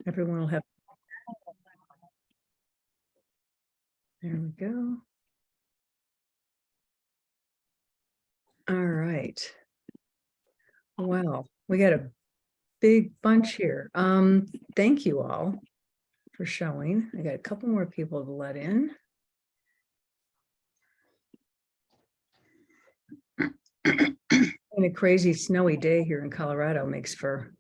Everyone will have. There we go. All right. Wow, we got a big bunch here. Thank you all for showing. I got a couple more people to let in. And a crazy snowy day here in Colorado makes for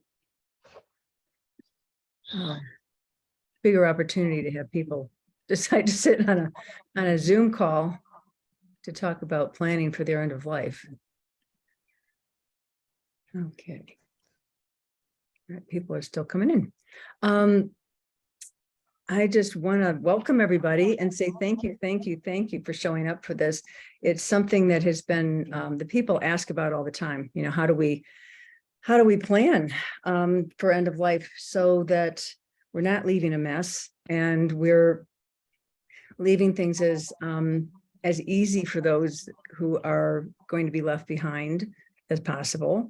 bigger opportunity to have people decide to sit on a Zoom call to talk about planning for their end of life. Okay. All right, people are still coming in. I just want to welcome everybody and say thank you for showing up for this. It's something that has been the people ask about all the time. You know, how do we plan for end of life so that we're not leaving a mess and we're leaving things as easy for those who are going to be left behind as possible.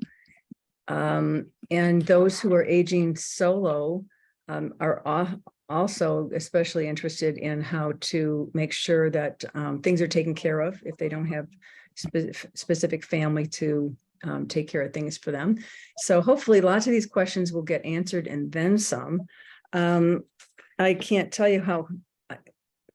And those who are aging solo are also especially interested in how to make sure that things are taken care of if they don't have specific family to take care of things for them. So hopefully lots of these questions will get answered and then some. I can't tell you how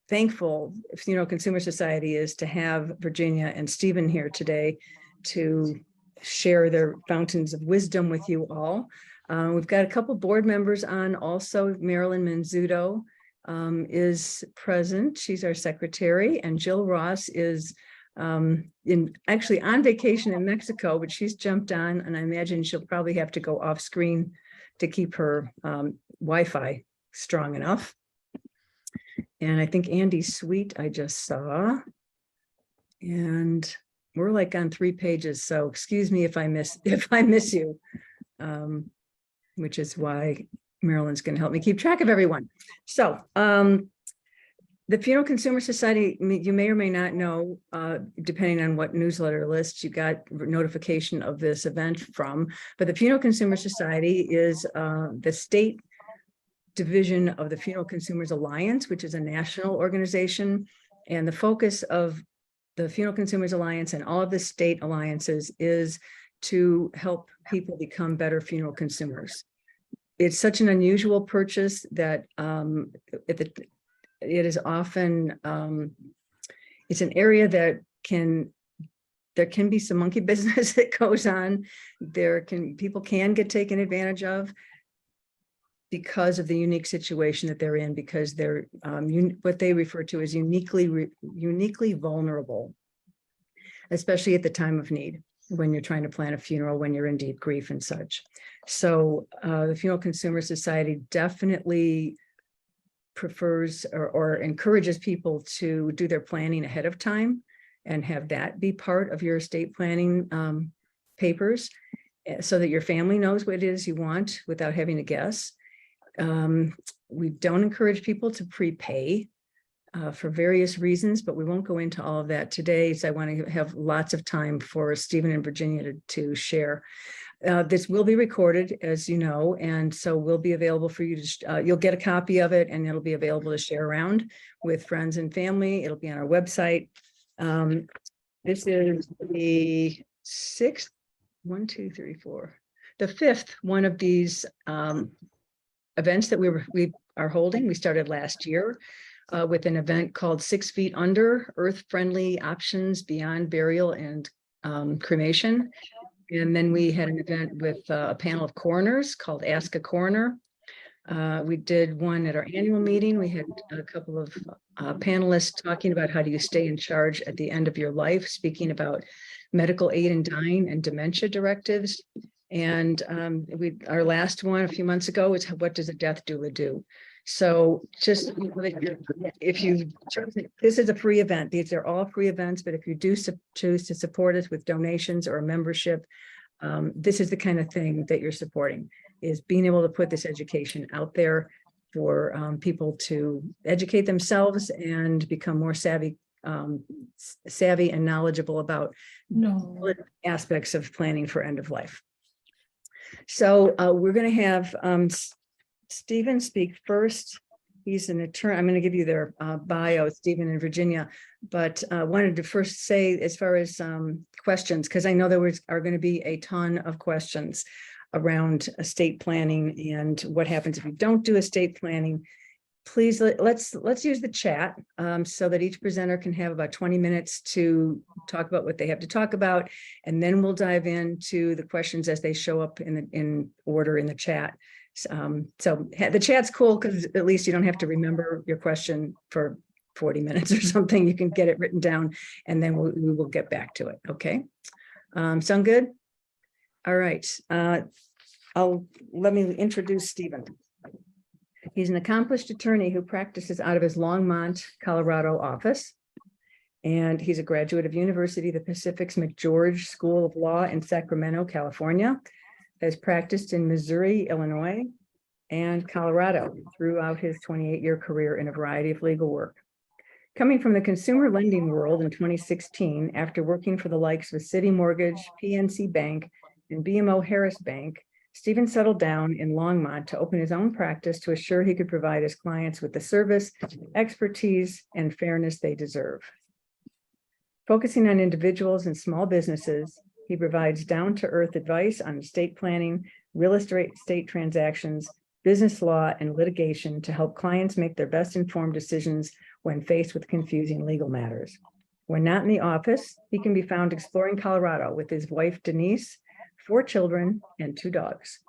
thankful Consumer Society is to have Virginia and Stephen here today to share their fountains of wisdom with you all. We've got a couple board members on also. Marilyn Manzuto is present. She's our secretary, and Jill Ross is actually on vacation in Mexico, but she's jumped on, and I imagine she'll probably have to go off screen to keep her Wi-Fi strong enough. And I think Andy Sweet I just saw, and we're like on 3 pages, so excuse me if I miss you, which is why Marilyn's going to help me keep track of everyone. So the Funeral Consumer Society, you may or may not know, depending on what newsletter list you got notification of this event from, but the Funeral Consumer Society is the state division of the Funeral Consumers Alliance, which is a national organization. And the focus of the Funeral Consumers Alliance and all of the state alliances is to help people become better funeral consumers. It's such an unusual purchase that it is often, it's an area that there can be some monkey business that goes on. People can get taken advantage of because of the unique situation that they're in, because they're what they refer to as uniquely vulnerable, especially at the time of need, when you're trying to plan a funeral, when you're in deep grief and such. So the Funeral Consumer Society definitely prefers or encourages people to do their planning ahead of time and have that be part of your estate planning papers, so that your family knows what it is you want without having to guess. We don't encourage people to prepay for various reasons, but we won't go into all of that today. So I want to have lots of time for Stephen and Virginia to share. This will be recorded, as you know, and so will be available for you to, you'll get a copy of it and it'll be available to share around with friends and family. It'll be on our website. This is the the fifth one of these events that we are holding. We started last year with an event called 6 Feet Under, Earth-Friendly Options Beyond Burial and Cremation. And then we had an event with a panel of coroners called Ask a Coroner. We did one at our annual meeting. We had a couple of panelists talking about how do you stay in charge at the end of your life, speaking about medical aid in dying and dementia directives. And our last one a few months ago is what does a death doula do? So just this is a free event. These are all free events, but if you do choose to support us with donations or a membership, this is the kind of thing that you're supporting, is being able to put this education out there for people to educate themselves and become more savvy and knowledgeable about aspects of planning for end of life. So we're going to have Stephen speak first. He's an attorney. I'm going to give you their bio, Stephen in Virginia, but wanted to first say as far as questions, because I know there are going to be a ton of questions around estate planning and what happens if you don't do estate planning. Please let's use the chat so that each presenter can have about 20 minutes to talk about what they have to talk about, and then we'll dive into the questions as they show up in order in the chat. So the chat's cool because at least you don't have to remember your question for 40 minutes or something. You can get it written down, and then we will get back to it. Okay, sound good? All right. Let me introduce Stephen. He's an accomplished attorney who practices out of his Longmont, Colorado office. And he's a graduate of University of the Pacific's McGeorge School of Law in Sacramento, California, has practiced in Missouri, Illinois, and Colorado throughout his 28-year career in a variety of legal work. Coming from the consumer lending world in 2016, after working for the likes of Citi Mortgage, PNC Bank, and BMO Harris Bank, Stephen settled down in Longmont to open his own practice to assure he could provide his clients with the service, expertise, and fairness they deserve. Focusing on individuals and small businesses, he provides down-to-earth advice on estate planning, real estate transactions, business law, and litigation to help clients make their best informed decisions when faced with confusing legal matters. When not in the office, he can be found exploring Colorado with his wife, Denise, 4 children, and 2 dogs.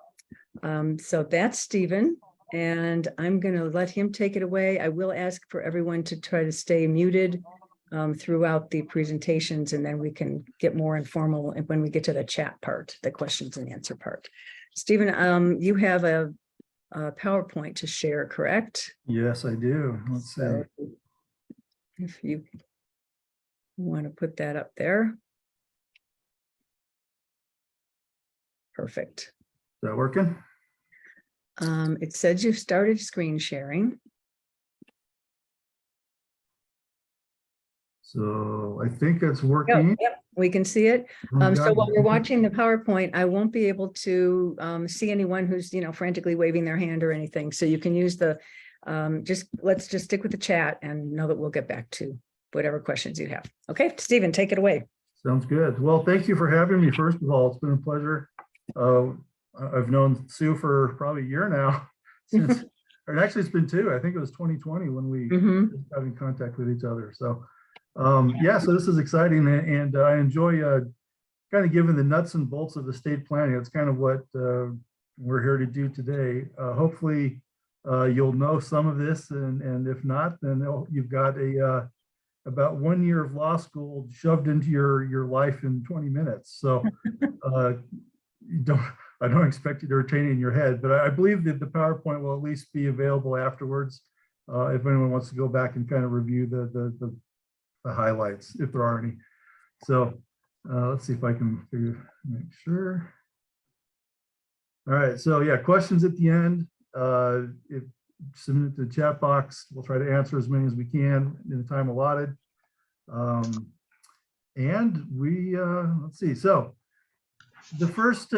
So that's Stephen, and I'm going to let him take it away. I will ask for everyone to try to stay muted throughout the presentations, and then we can get more informal when we get to the chat part, the questions and answer part. Stephen, you have a PowerPoint to share, correct? Yes, I do. Let's see. So if you want to put that up there. Perfect. Is that working? It says you've started screen sharing. So I think it's working. Yep, we can see it. So while we're watching the PowerPoint, I won't be able to see anyone who's, frantically waving their hand or anything. So you can use the, let's just stick with the chat and know that we'll get back to whatever questions you have. Okay, Stephen, take it away. Sounds good. Well, thank you for having me. First of all, it's been a pleasure. I've known Sue for probably a year now, since, or actually it's been 2. I think it was 2020 when we got in contact with each other. So yeah, so this is exciting, and I enjoy kind of giving the nuts and bolts of estate planning. It's kind of what we're here to do today. Hopefully you'll know some of this, and if not, then you've got about 1 year of law school shoved into your life in 20 minutes. So I don't expect you to retain it in your head, but I believe that the PowerPoint will at least be available afterwards if anyone wants to go back and kind of review the highlights, if there are any. So let's see if I can make sure. All right, so yeah, questions at the end. If submit it to the chat box, we'll try to answer as many as we can in the time allotted. And we let's see. So the first,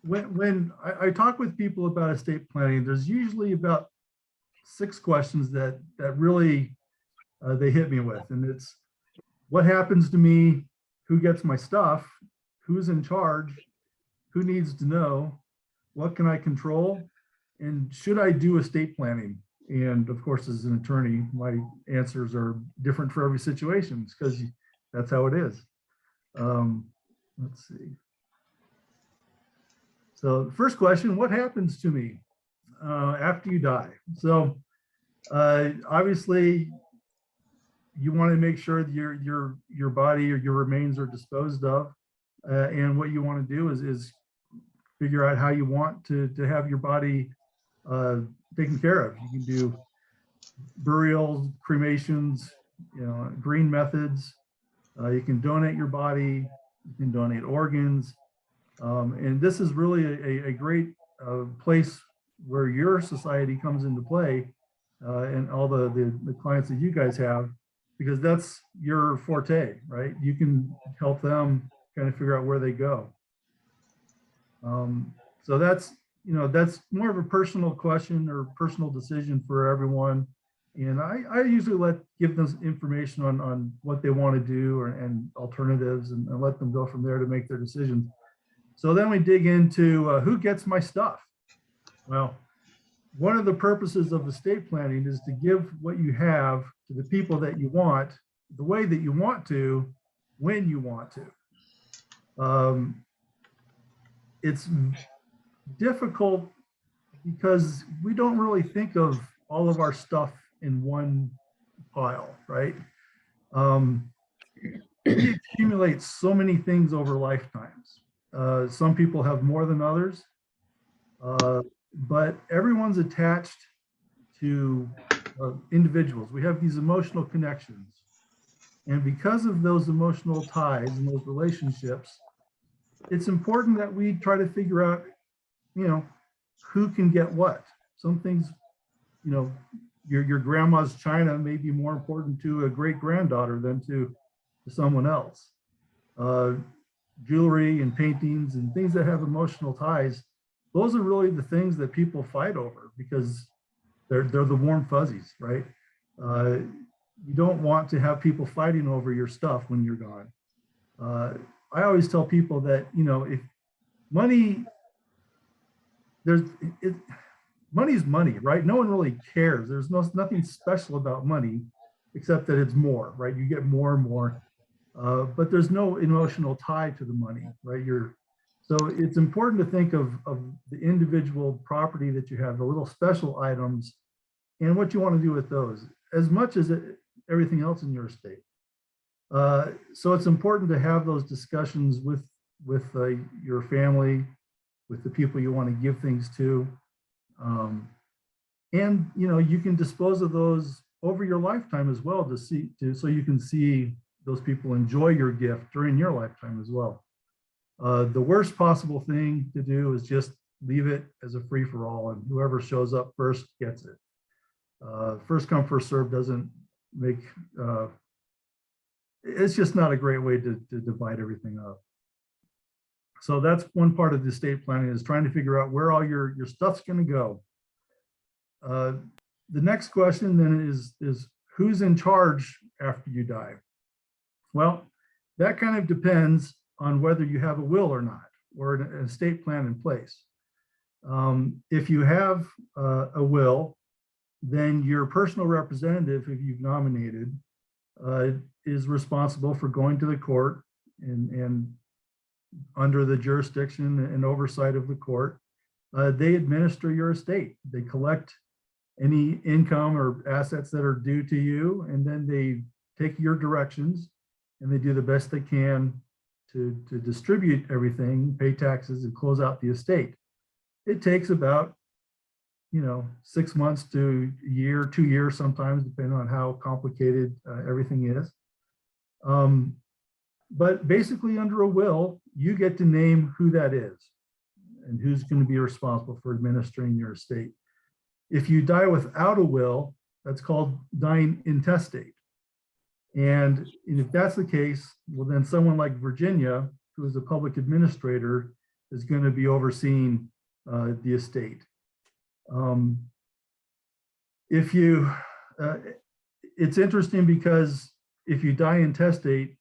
when I talk with people about estate planning, there's usually about 6 questions that really they hit me with, and it's what happens to me, who gets my stuff, who's in charge, who needs to know, what can I control, and should I do estate planning? And of course, as an attorney, my answers are different for every situation because that's how it is. Let's see. So the first question, what happens to me after you die? So obviously, you want to make sure that your body or your remains are disposed of, and what you want to do is figure out how you want to have your body taken care of. You can do burials, cremations, green methods. You can donate your body. You can donate organs, and this is really a great place where your society comes into play, and all the clients that you guys have, because that's your forte, right? You can help them kind of figure out where they go. So that's that's more of a personal question or personal decision for everyone. And I usually give them information on what they want to do and alternatives and let them go from there to make their decisions. So then we dig into who gets my stuff. Well, one of the purposes of estate planning is to give what you have to the people that you want, the way that you want to, when you want to. It's difficult because we don't really think of all of our stuff in one pile, right? We accumulate so many things over lifetimes. Some people have more than others, but everyone's attached to individuals. We have these emotional connections. And because of those emotional ties and those relationships, it's important that we try to figure out, who can get what. Some things, your grandma's china may be more important to a great granddaughter than to someone else. Jewelry and paintings and things that have emotional ties, those are really the things that people fight over because they're the warm fuzzies, right? You don't want to have people fighting over your stuff when you're gone. I always tell people that, if money, money's money, right? No one really cares. There's nothing special about money except that it's more, right? You get more and more, but there's no emotional tie to the money, right? So it's important to think of the individual property that you have, the little special items, and what you want to do with those, as much as everything else in your estate. So it's important to have those discussions with your family, with the people you want to give things to. And you can dispose of those over your lifetime as well so you can see those people enjoy your gift during your lifetime as well. The worst possible thing to do is just leave it as a free-for-all, and whoever shows up first gets it. First come, first serve doesn't make, it's just not a great way to divide everything up. So that's one part of the estate planning, is trying to figure out where all your stuff's going to go. The next question then is who's in charge after you die? Well, that kind of depends on whether you have a will or not, or an estate plan in place. If you have a will, then your personal representative, if you've nominated, is responsible for going to the court and under the jurisdiction and oversight of the court. They administer your estate. They collect any income or assets that are due to you, and then they take your directions and they do the best they can to distribute everything, pay taxes, and close out the estate. It takes about 6 months to a year, 2 years sometimes, depending on how complicated everything is. But basically, under a will, you get to name who that is and who's going to be responsible for administering your estate. If you die without a will, that's called dying intestate. And if that's the case, well, then someone like Virginia, who is a public administrator, is going to be overseeing the estate. It's interesting because if you die intestate,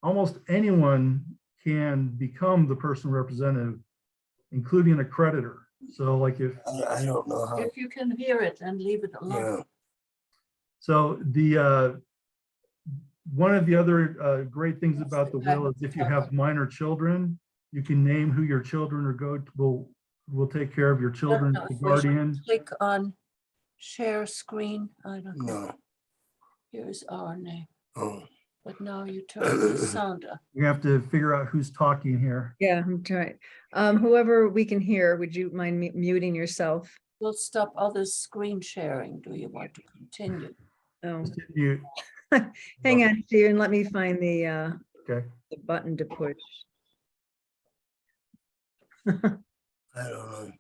almost anyone can become the personal representative, including a creditor. So like I don't know how. If you can hear it and leave it alone. Yeah. So one of the other great things about the will is if you have minor children, you can name who your children will take care of your children, the guardian. Click on share screen. I don't know. No. Here's our name. Oh. But now you turn the sound up. You have to figure out who's talking here. Yeah, I'm trying. Whoever we can hear, would you mind muting yourself? We'll stop other screen sharing. Do you want to continue? Oh, Just hit mute. hang on, Stephen. Let me find the Okay. button to push. I don't know.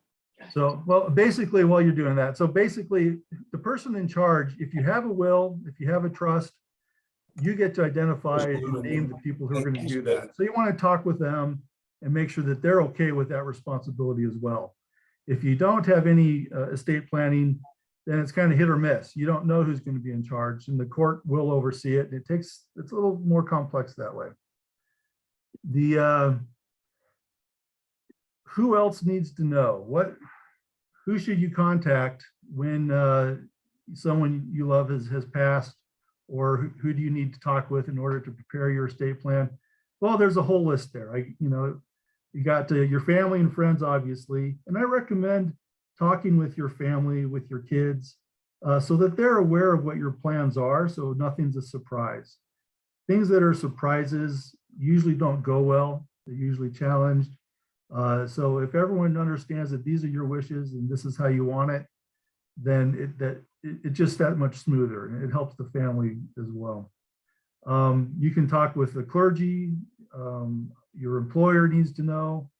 So, well, basically, while you're doing that, so basically, the person in charge, if you have a will, if you have a trust, you get to identify and name the people who are going to do that. So you want to talk with them and make sure that they're okay with that responsibility as well. If you don't have any estate planning, then it's kind of hit or miss. You don't know who's going to be in charge, and the court will oversee it. It's a little more complex that way. Who else needs to know? Who should you contact when someone you love has passed, or who do you need to talk with in order to prepare your estate plan? Well, there's a whole list there. You got your family and friends, obviously, and I recommend talking with your family, with your kids, so that they're aware of what your plans are, so nothing's a surprise. Things that are surprises usually don't go well. They're usually challenged. So if everyone understands that these are your wishes and this is how you want it, then it's just that much smoother, and it helps the family as well. You can talk with the clergy. Your employer needs to know,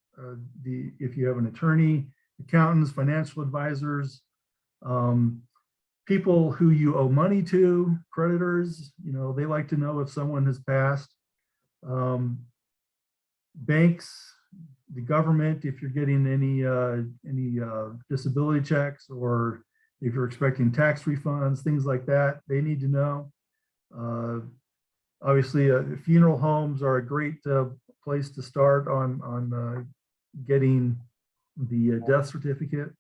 if you have an attorney, accountants, financial advisors, people who you owe money to, creditors, they like to know if someone has passed. Banks, the government, if you're getting any disability checks, or if you're expecting tax refunds, things like that, they need to know. Obviously, funeral homes are a great place to start on getting the death certificate.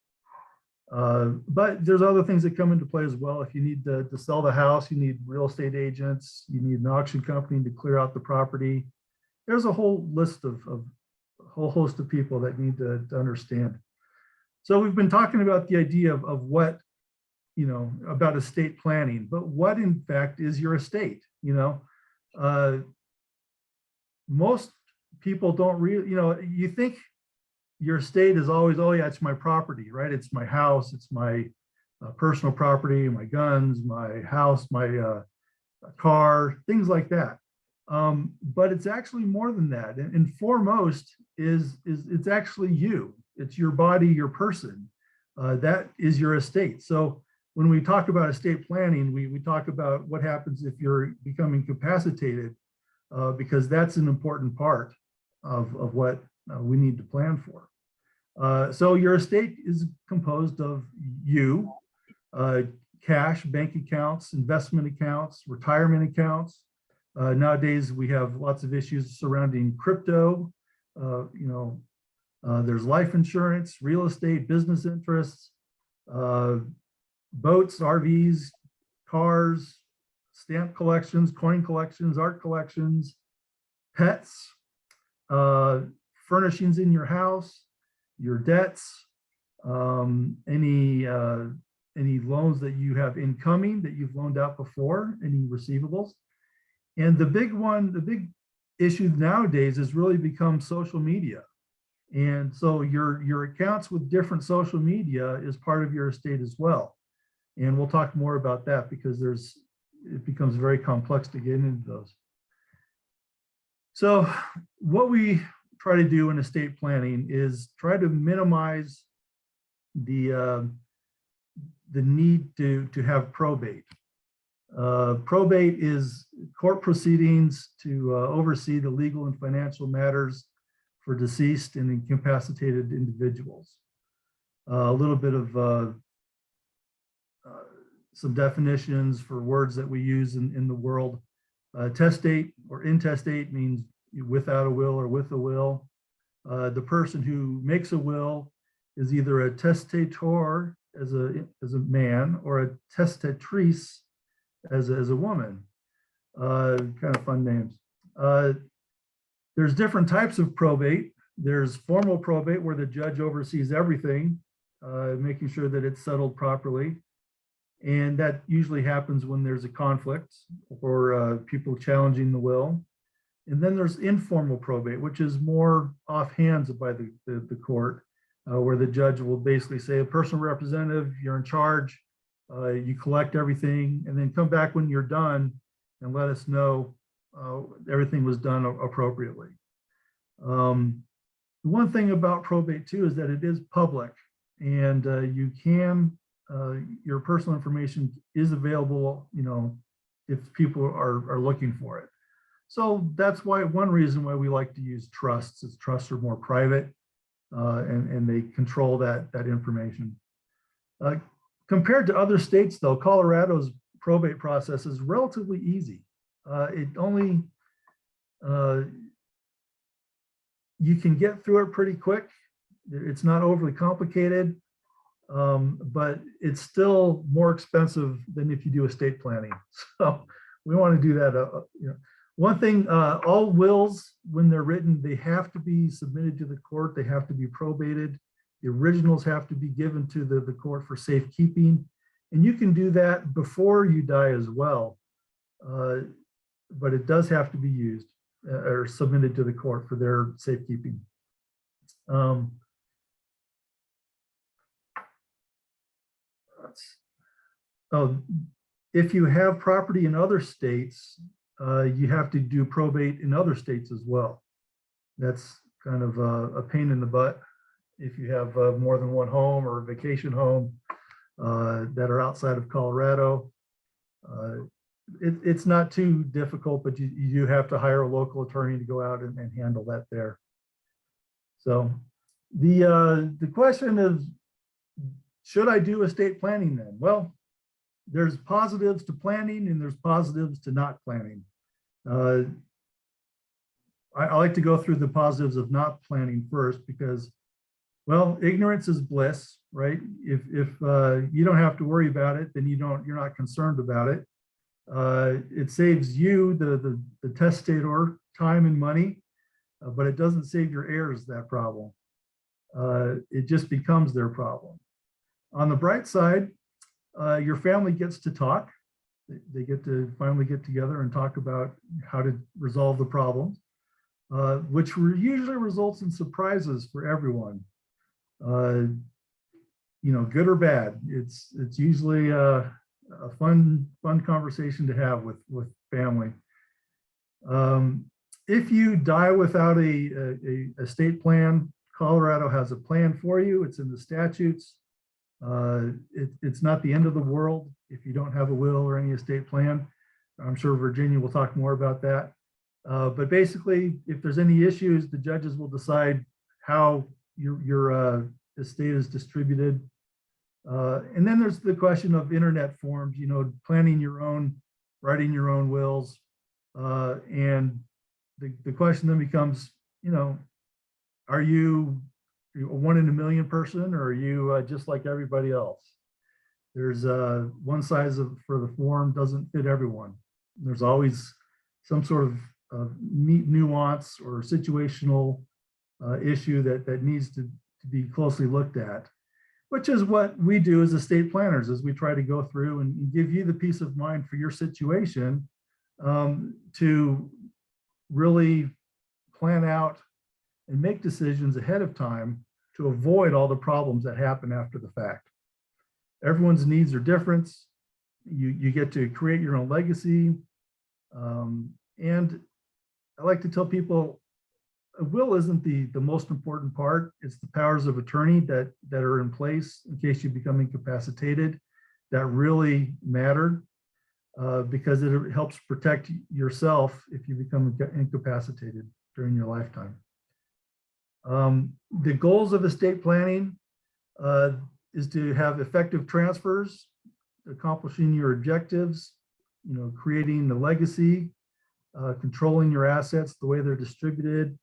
But there's other things that come into play as well. If you need to sell the house, you need real estate agents, you need an auction company to clear out the property. There's a whole list of a whole host of people that need to understand. So we've been talking about the idea of what, about estate planning, but what in fact is your estate? Most people don't really, you think your estate is always, oh yeah, it's my property, right? It's my house, it's my personal property, my guns, my house, my car, things like that. But it's actually more than that. And foremost is it's actually you. It's your body, your person. That is your estate. So when we talk about estate planning, we talk about what happens if you're becoming incapacitated, because that's an important part of what we need to plan for. So your estate is composed of you, cash, bank accounts, investment accounts, retirement accounts. Nowadays, we have lots of issues surrounding crypto. There's life insurance, real estate, business interests, boats, RVs, cars, stamp collections, coin collections, art collections, pets, furnishings in your house, your debts, any loans that you have incoming that you've loaned out before, any receivables. And the big issue nowadays has really become social media. And so your accounts with different social media is part of your estate as well. And we'll talk more about that because it becomes very complex to get into those. So what we try to do in estate planning is try to minimize the need to have probate. Probate is court proceedings to oversee the legal and financial matters for deceased and incapacitated individuals. A little bit of some definitions for words that we use in the world. Testate or intestate means without a will or with a will. The person who makes a will is either a testator as a man or a testatrice as a woman. Kind of fun names. There's different types of probate. There's formal probate where the judge oversees everything, making sure that it's settled properly. And that usually happens when there's a conflict or people challenging the will. And then there's informal probate, which is more offhand by the court, where the judge will basically say, a personal representative, you're in charge, you collect everything, and then come back when you're done and let us know everything was done appropriately. One thing about probate too is that it is public, and you can, your personal information is available, if people are looking for it. So that's why one reason why we like to use trusts is trusts are more private. and they control that information. Compared to other states, though, Colorado's probate process is relatively easy. It only you can get through it pretty quick. It's not overly complicated, but it's still more expensive than if you do estate planning. So we want to do that. You know, one thing, all wills, when they're written, they have to be submitted to the court. They have to be probated. The originals have to be given to the court for safekeeping. And you can do that before you die as well. But it does have to be used or submitted to the court for their safekeeping. If you have property in other states, you have to do probate in other states as well. That's kind of a pain in the butt if you have more than one home or a vacation home that are outside of Colorado. It's not too difficult, but you do have to hire a local attorney to go out and handle that there. So the question is, should I do estate planning then? Well, there's positives to planning and there's positives to not planning. I like to go through the positives of not planning first because, well, ignorance is bliss, right? If you don't have to worry about it, then you're not concerned about it. It saves you, the testator, time and money, but it doesn't save your heirs that problem. It just becomes their problem. On the bright side, your family gets to talk. They get to finally get together and talk about how to resolve the problems, which usually results in surprises for everyone. You know, good or bad. It's usually a fun conversation to have with family. If you die without a estate plan, Colorado has a plan for you. It's in the statutes. It's not the end of the world if you don't have a will or any estate plan. I'm sure Virginia will talk more about that. But basically, if there's any issues, the judges will decide how your estate is distributed. And then there's the question of internet forms, you know, planning your own, writing your own wills. And the question then becomes, you know, are you a 1 in a million person, or are you just like everybody else? There's one size for the form doesn't fit everyone. There's always some sort of neat nuance or situational issue that needs to be closely looked at, which is what we do as estate planners, is we try to go through and give you the peace of mind for your situation, to really plan out and make decisions ahead of time to avoid all the problems that happen after the fact. Everyone's needs are different. You get to create your own legacy. And I like to tell people, a will isn't the most important part. It's the powers of attorney that are in place in case you become incapacitated that really matter, because it helps protect yourself if you become incapacitated during your lifetime. The goals of estate planning is to have effective transfers, accomplishing your objectives, you know, creating the legacy, controlling your assets, the way they're distributed.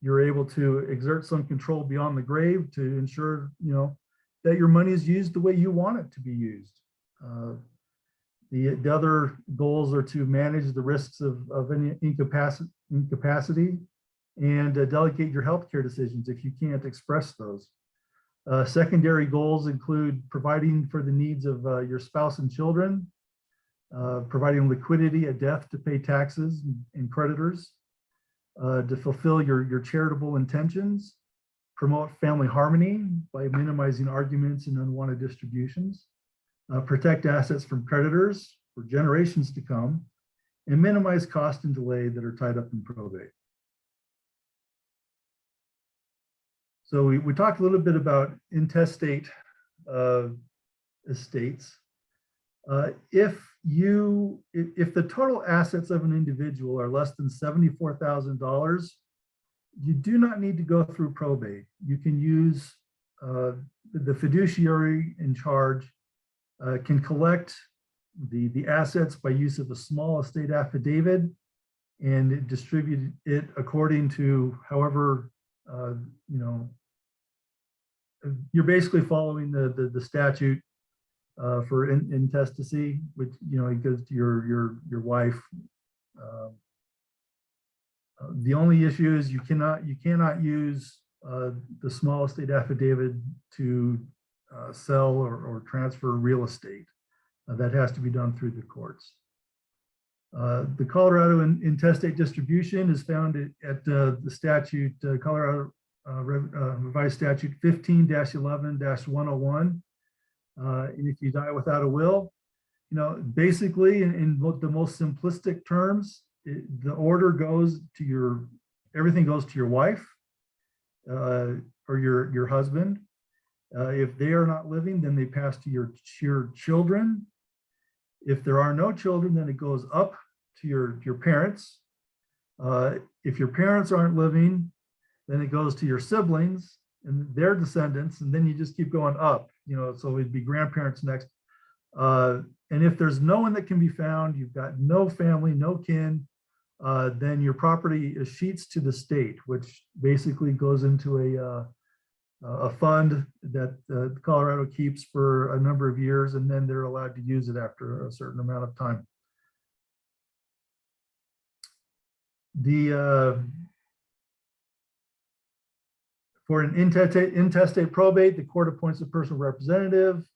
You're able to exert some control beyond the grave to ensure, you know, that your money is used the way you want it to be used. The other goals are to manage the risks of any incapacity and delegate your healthcare decisions if you can't express those. Secondary goals include providing for the needs of your spouse and children, providing liquidity at death to pay taxes and creditors, to fulfill your charitable intentions, promote family harmony by minimizing arguments and unwanted distributions, protect assets from creditors for generations to come, and minimize cost and delay that are tied up in probate. So we talked a little bit about intestate estates. If the total assets of an individual are less than $74,000, you do not need to go through probate. You can use the fiduciary in charge can collect the assets by use of a small estate affidavit and distribute it according to however, you know, you're basically following the statute for intestacy, which, you know, it goes to your wife. The only issue is you cannot use the small estate affidavit to sell or transfer real estate. That has to be done through the courts. The Colorado intestate distribution is found at the statute, Colorado revised statute 15-11-101. And if you die without a will, you know, basically in the most simplistic terms, the order goes to everything goes to your wife or your husband. If they are not living, then they pass to your children. If there are no children, then it goes up to your parents. If your parents aren't living, then it goes to your siblings and their descendants, and then you just keep going up, you know, so it'd be grandparents next. And if there's no one that can be found, you've got no family, no kin, then your property escheats to the state, which basically goes into a fund that Colorado keeps for a number of years, and then they're allowed to use it after a certain amount of time. For an intestate probate, the court appoints a personal representative.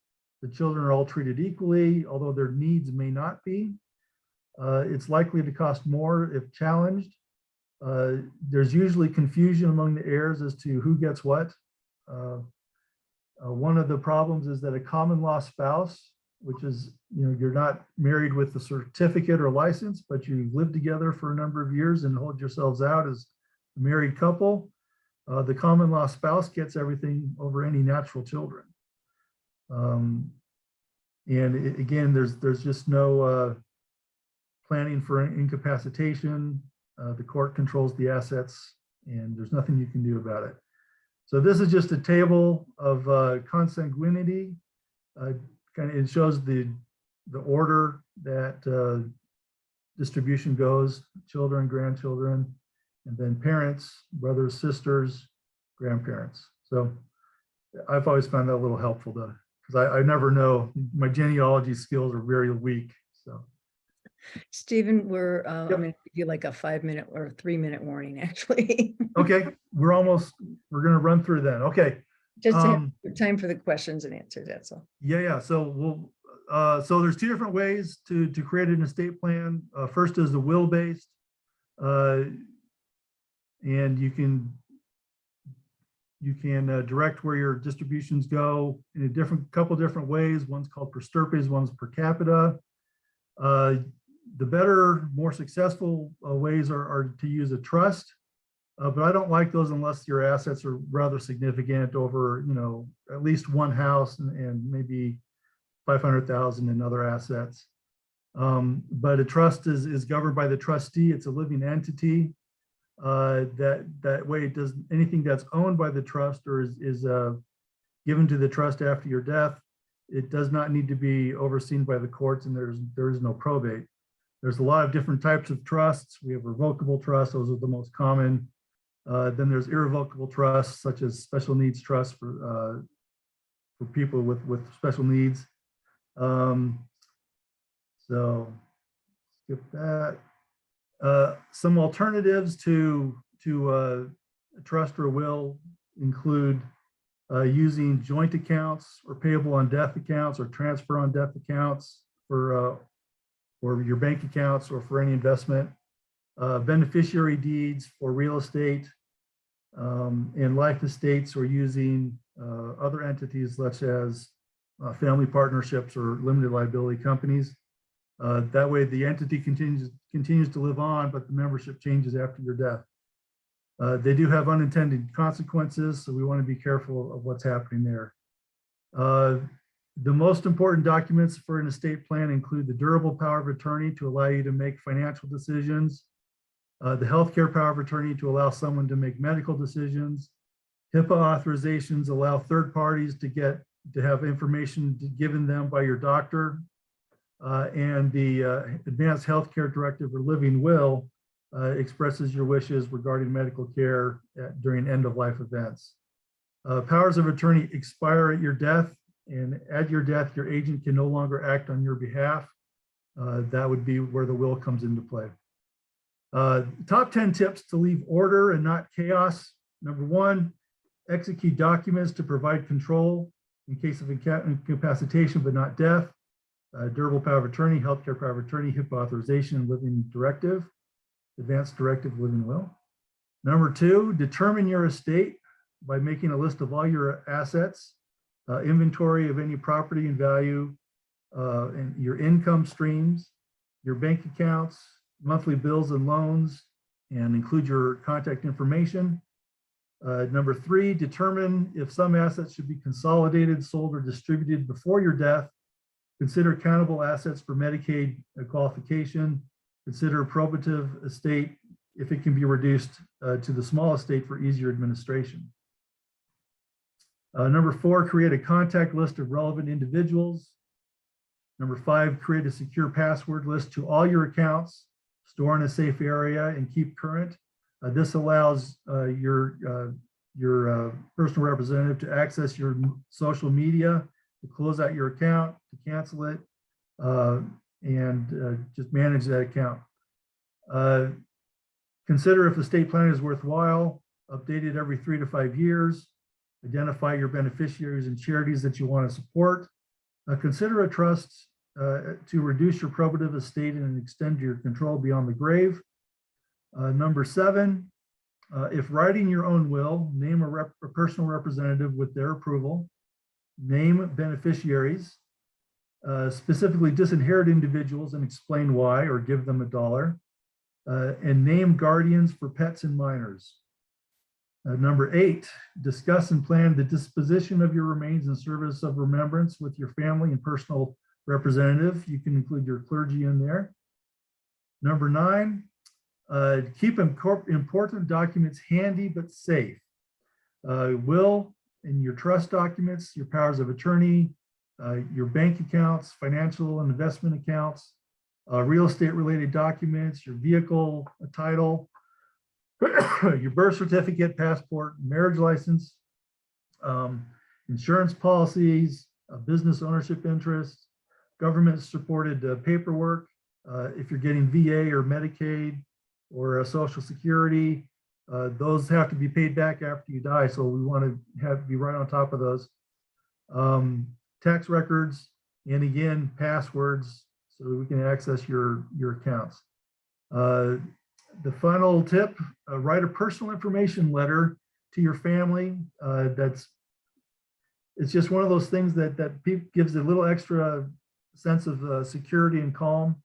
The children are all treated equally, although their needs may not be. It's likely to cost more if challenged. There's usually confusion among the heirs as to who gets what. One of the problems is that a common law spouse, which is, you know, you're not married with a certificate or license, but you live together for a number of years and hold yourselves out as a married couple. The common law spouse gets everything over any natural children. Again, there's just no planning for in-incapacitation. The court controls the assets, and there's nothing you can do about it. So this is just a table of consanguinity. It shows the order that distribution goes: children, grandchildren, and then parents, brothers, sisters, grandparents. So I've always found that a little helpful because I never know. My genealogy skills are very weak. So Stephen, we're Yep. I'm going to give you like a 5-minute or 3-minute warning, actually. okay, we're going to run through that. Okay. Just to have time for the questions and answers. That's all. Yeah. So so there's two different ways to create an estate plan. First is the will-based, and you can direct where your distributions go in a couple different ways. One's called per stirpes, one's per capita. The better, more successful ways are to use a trust, but I don't like those unless your assets are rather significant, over, you know, at least one house and maybe 500,000 in other assets. But a trust is governed by the trustee. It's a living entity. That way, it does anything that's owned by the trust or is given to the trust after your death, it does not need to be overseen by the courts, and there is no probate. There's a lot of different types of trusts. We have revocable trusts; those are the most common. Then there's irrevocable trusts, such as special needs trusts for people with special needs. So skip that. Some alternatives to a trust or will include using joint accounts or payable on death accounts or transfer on death accounts for your bank accounts or for any investment, beneficiary deeds for real estate, and life estates, or using other entities such as family partnerships or limited liability companies. That way the entity continues to live on, but the membership changes after your death. They do have unintended consequences, so we want to be careful of what's happening there. The most important documents for an estate plan include the durable power of attorney to allow you to make financial decisions, The healthcare power of attorney to allow someone to make medical decisions. HIPAA authorizations allow third parties to have information given them by your doctor. And the advanced healthcare directive or living will expresses your wishes regarding medical care during end-of-life events. Powers of attorney expire at your death, and at your death, your agent can no longer act on your behalf. That would be where the will comes into play. Top 10 tips to leave order and not chaos. Number 1, execute documents to provide control in case of incapacitation but not death. Durable power of attorney, healthcare power of attorney, HIPAA authorization, living directive, advanced directive, living will. Number 2, determine your estate by making a list of all your assets, inventory of any property and value, and your income streams, your bank accounts, monthly bills and loans, and include your contact information. Number 3, determine if some assets should be consolidated, sold, or distributed before your death. Consider countable assets for Medicaid qualification. Consider probative estate if it can be reduced to the small estate for easier administration. Number 4, create a contact list of relevant individuals. Number 5, create a secure password list to all your accounts, store in a safe area, and keep current. This allows your personal representative to access your social media, to close out your account, to cancel it, and just manage that account. Consider if estate plan is worthwhile, update it every 3 to 5 years, identify your beneficiaries and charities that you want to support. Consider a trust to reduce your probative estate and extend your control beyond the grave. Number 7, if writing your own will, name a personal representative with their approval. Name beneficiaries, specifically disinherited individuals, and explain why, or give them $1. And name guardians for pets and minors. Number 8, discuss and plan the disposition of your remains in service of remembrance with your family and personal representative. You can include your clergy in there. Number 9, keep important documents handy but safe. Will and your trust documents, your powers of attorney, your bank accounts, financial and investment accounts, real estate related documents, your vehicle title, your birth certificate, passport, marriage license, insurance policies, business ownership interests, government supported paperwork. If you're getting VA or Medicaid or Social Security, those have to be paid back after you die. So we want to be right on top of those. Tax records, and again, passwords, so we can access your accounts. The final tip, write a personal information letter to your family. It's just one of those things that gives a little extra sense of security and calm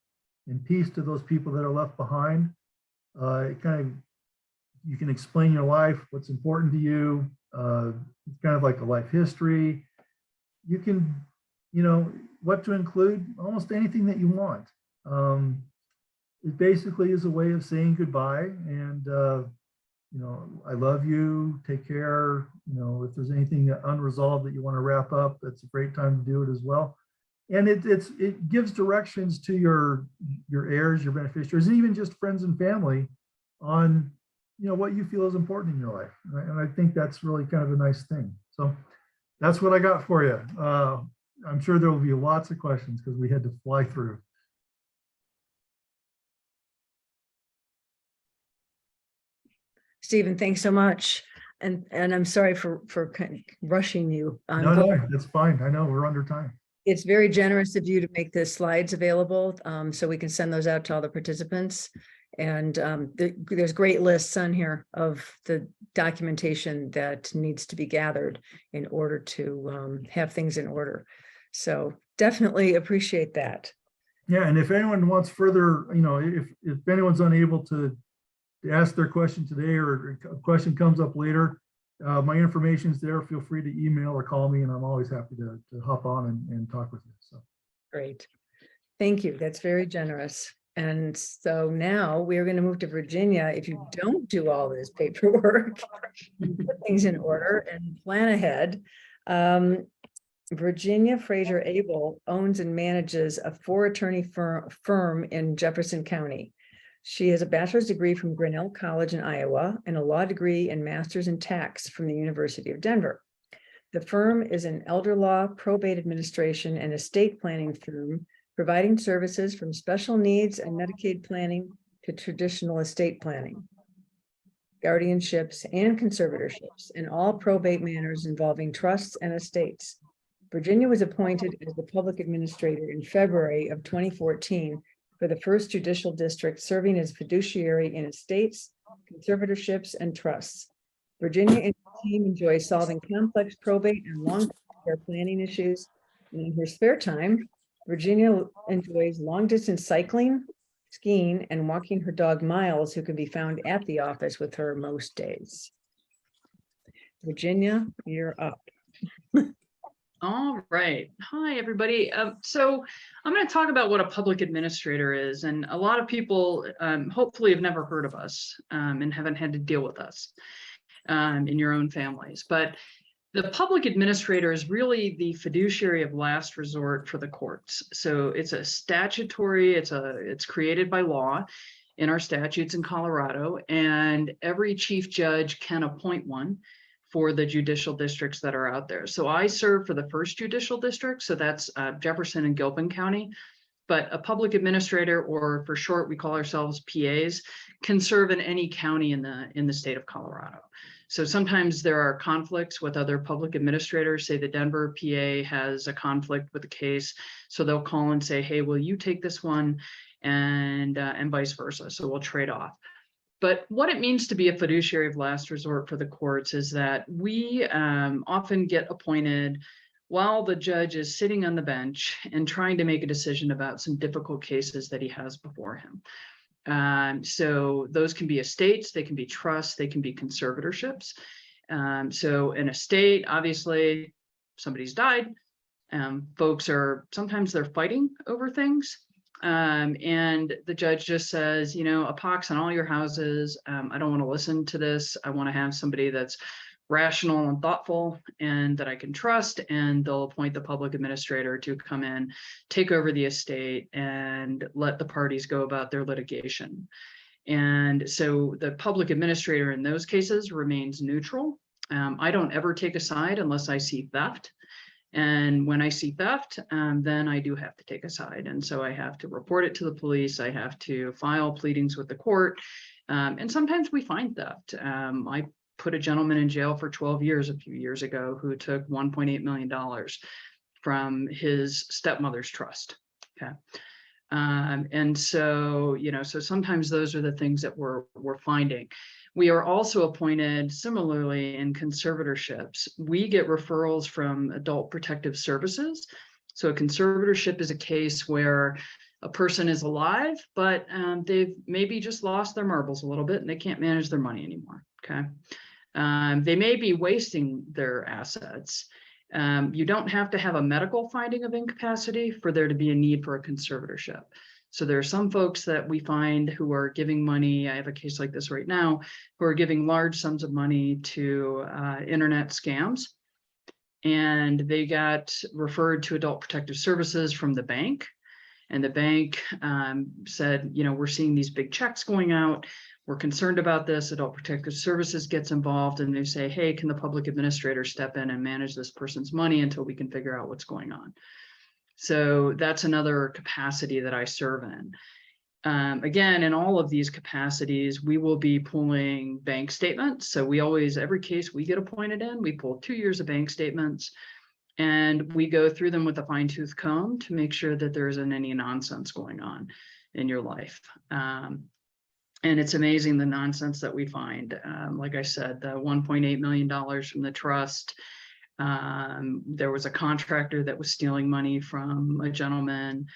and peace to those people that are left behind. You can explain your life, what's important to you. It's kind of like a life history. You can, what to include, almost anything that you want. It basically is a way of saying goodbye and, I love you, take care. If there's anything unresolved that you want to wrap up, that's a great time to do it as well. And it gives directions to your heirs, your beneficiaries, and even just friends and family on, what you feel is important in your life. And I think that's really kind of a nice thing. So that's what I got for you. I'm sure there will be lots of questions because we had to fly through. Stephen, thanks so much. And I'm sorry for kind of rushing you. No, that's fine. I know we're under time. It's very generous of you to make the slides available so we can send those out to all the participants. And there's great lists on here of the documentation that needs to be gathered in order to have things in order. So definitely appreciate that. Yeah, and if anyone wants further, if anyone's unable to ask their question today or a question comes up later, my information's there. Feel free to email or call me, and I'm always happy to hop on and talk with you. So Great. Thank you. That's very generous. And so now we're going to move to Virginia. If you don't do all this paperwork, put things in order and plan ahead. Virginia Frazier-Abel owns and manages a 4-attorney firm in Jefferson County. She has a bachelor's degree from Grinnell College in Iowa and a law degree and master's in tax from the University of Denver. The firm is an elder law, probate administration, and estate planning firm, providing services from special needs and Medicaid planning to traditional estate planning, guardianships, and conservatorships, and all probate matters involving trusts and estates. Virginia was appointed as the public administrator in February of 2014 for the first judicial district, serving as fiduciary in estates, conservatorships, and trusts. Virginia and her team enjoy solving complex probate and long-term care planning issues. And in her spare time, Virginia enjoys long-distance cycling, skiing, and walking her dog Miles, who can be found at the office with her most days. Virginia, you're up. All right. Hi, everybody. So I'm going to talk about what a public administrator is. And a lot of people hopefully have never heard of us and haven't had to deal with us in your own families. But the public administrator is really the fiduciary of last resort for the courts. So it's a statutory, it's created by law in our statutes in Colorado, and every chief judge can appoint one for the judicial districts that are out there. So I serve for the first judicial district, so that's Jefferson and Gilpin County. But a public administrator, or for short, we call ourselves PAs, can serve in any county in the state of Colorado. So sometimes there are conflicts with other public administrators. Say the Denver PA has a conflict with the case, so they'll call and say, "Hey, will you take this one?" and vice versa. So we'll trade off. But what it means to be a fiduciary of last resort for the courts is that we often get appointed while the judge is sitting on the bench and trying to make a decision about some difficult cases that he has before him. So those can be estates, they can be trusts, they can be conservatorships. So an estate, obviously, somebody's died. Folks are, sometimes they're fighting over things. And the judge just says, you know, a pox on all your houses. I don't want to listen to this. I want to have somebody that's rational and thoughtful and that I can trust, and they'll appoint the public administrator to come in, take over the estate, and let the parties go about their litigation. And so the public administrator in those cases remains neutral. I don't ever take a side unless I see theft. And when I see theft, then I do have to take a side. And so I have to report it to the police. I have to file pleadings with the court. And sometimes we find theft. I put a gentleman in jail for 12 years a few years ago who took $1.8 million from his stepmother's trust. Okay. And so, you know, so sometimes those are the things that we're finding. We are also appointed similarly in conservatorships. We get referrals from Adult Protective Services. So a conservatorship is a case where a person is alive, but they've maybe just lost their marbles a little bit and they can't manage their money anymore. Okay. They may be wasting their assets. You don't have to have a medical finding of incapacity for there to be a need for a conservatorship. So there are some folks that we find who are giving money. I have a case like this right now, who are giving large sums of money to internet scams. And they got referred to Adult Protective Services from the bank. And the bank said, you know, we're seeing these big checks going out. We're concerned about this. Adult Protective Services gets involved and they say, hey, can the public administrator step in and manage this person's money until we can figure out what's going on? So that's another capacity that I serve in. Again, in all of these capacities, we will be pulling bank statements. So we always, every case we get appointed in, we pull 2 years of bank statements and we go through them with a fine tooth comb to make sure that there isn't any nonsense going on in your life. And it's amazing the nonsense that we find. Like I said, the $1.8 million from the trust. There was a contractor that was stealing money from a gentleman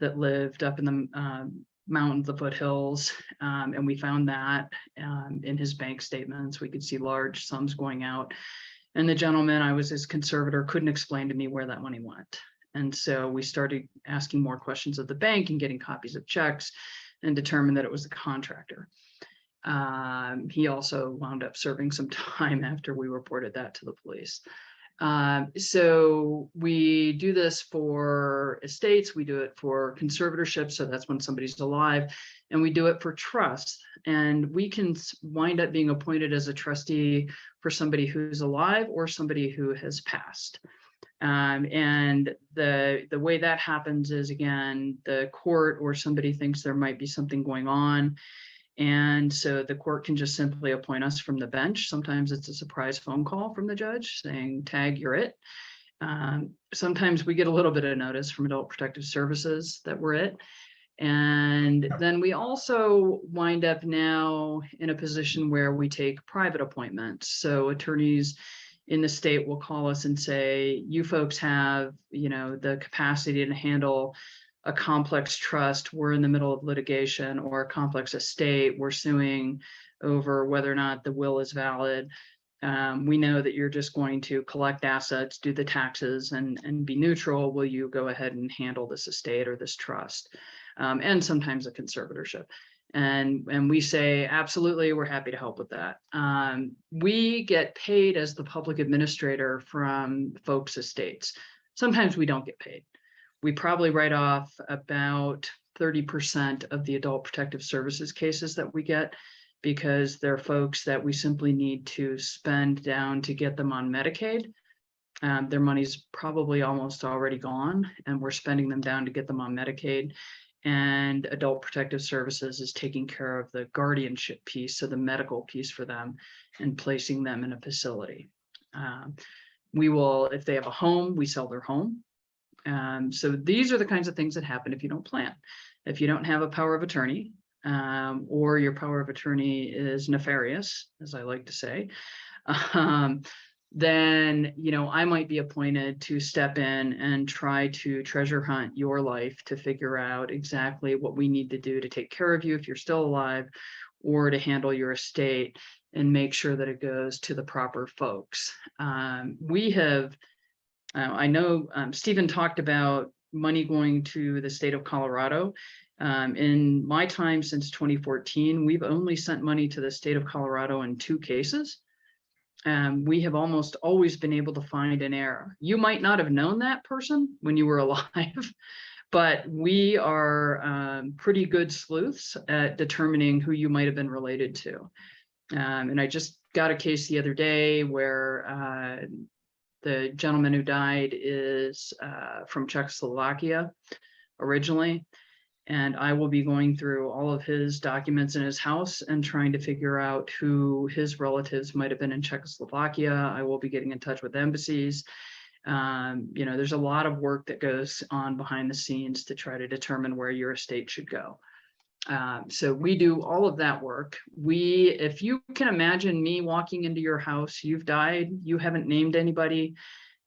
that lived up in the mountains, the foothills, and we found that in his bank statements. We could see large sums going out, and the gentleman, I was his conservator, couldn't explain to me where that money went. And so we started asking more questions of the bank and getting copies of checks. and determined that it was the contractor. He also wound up serving some time after we reported that to the police. So we do this for estates, we do it for conservatorship, so that's when somebody's alive, and we do it for trust. And we can wind up being appointed as a trustee for somebody who's alive or somebody who has passed. And the way that happens is, again, the court or somebody thinks there might be something going on. And so the court can just simply appoint us from the bench. Sometimes it's a surprise phone call from the judge saying, tag, you're it. Sometimes we get a little bit of notice from Adult Protective Services that we're it. And then we also wind up now in a position where we take private appointments. So attorneys in the state will call us and say, you folks have, the capacity to handle a complex trust. We're in the middle of litigation, or a complex estate. We're suing over whether or not the will is valid. We know that you're just going to collect assets, do the taxes, and be neutral. Will you go ahead and handle this estate or this trust? And sometimes a conservatorship. And we say, absolutely, we're happy to help with that. We get paid as the public administrator from folks' estates. Sometimes we don't get paid. We probably write off about 30% of the Adult Protective Services cases that we get, because they're folks that we simply need to spend down to get them on Medicaid. Their money's probably almost already gone, and we're spending them down to get them on Medicaid. And Adult Protective Services is taking care of the guardianship piece, so the medical piece for them, and placing them in a facility. We will, if they have a home, we sell their home. So these are the kinds of things that happen if you don't plan. If you don't have a power of attorney, or your power of attorney is nefarious, as I like to say, then, I might be appointed to step in and try to treasure hunt your life to figure out exactly what we need to do to take care of you if you're still alive, or to handle your estate and make sure that it goes to the proper folks. We have, I know Stephen talked about money going to the state of Colorado. In my time since 2014, we've only sent money to the state of Colorado in 2 cases. We have almost always been able to find an error. You might not have known that person when you were alive, but we are pretty good sleuths at determining who you might have been related to. And I just got a case the other day where the gentleman who died is from Czechoslovakia originally. And I will be going through all of his documents in his house and trying to figure out who his relatives might have been in Czechoslovakia. I will be getting in touch with embassies. There's a lot of work that goes on behind the scenes to try to determine where your estate should go. So we do all of that work. If you can imagine me walking into your house, you've died, you haven't named anybody,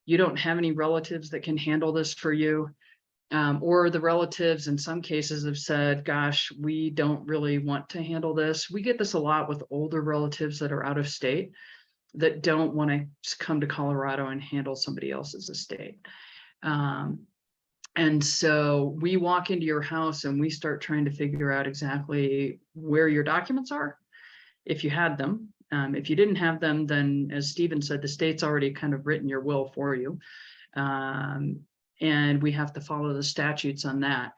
you don't have any relatives that can handle this for you. Or the relatives in some cases have said, gosh, we don't really want to handle this. We get this a lot with older relatives that are out of state that don't want to come to Colorado and handle somebody else's estate. And so we walk into your house and we start trying to figure out exactly where your documents are, if you had them. If you didn't have them, then as Stephen said, the state's already kind of written your will for you. And we have to follow the statutes on that.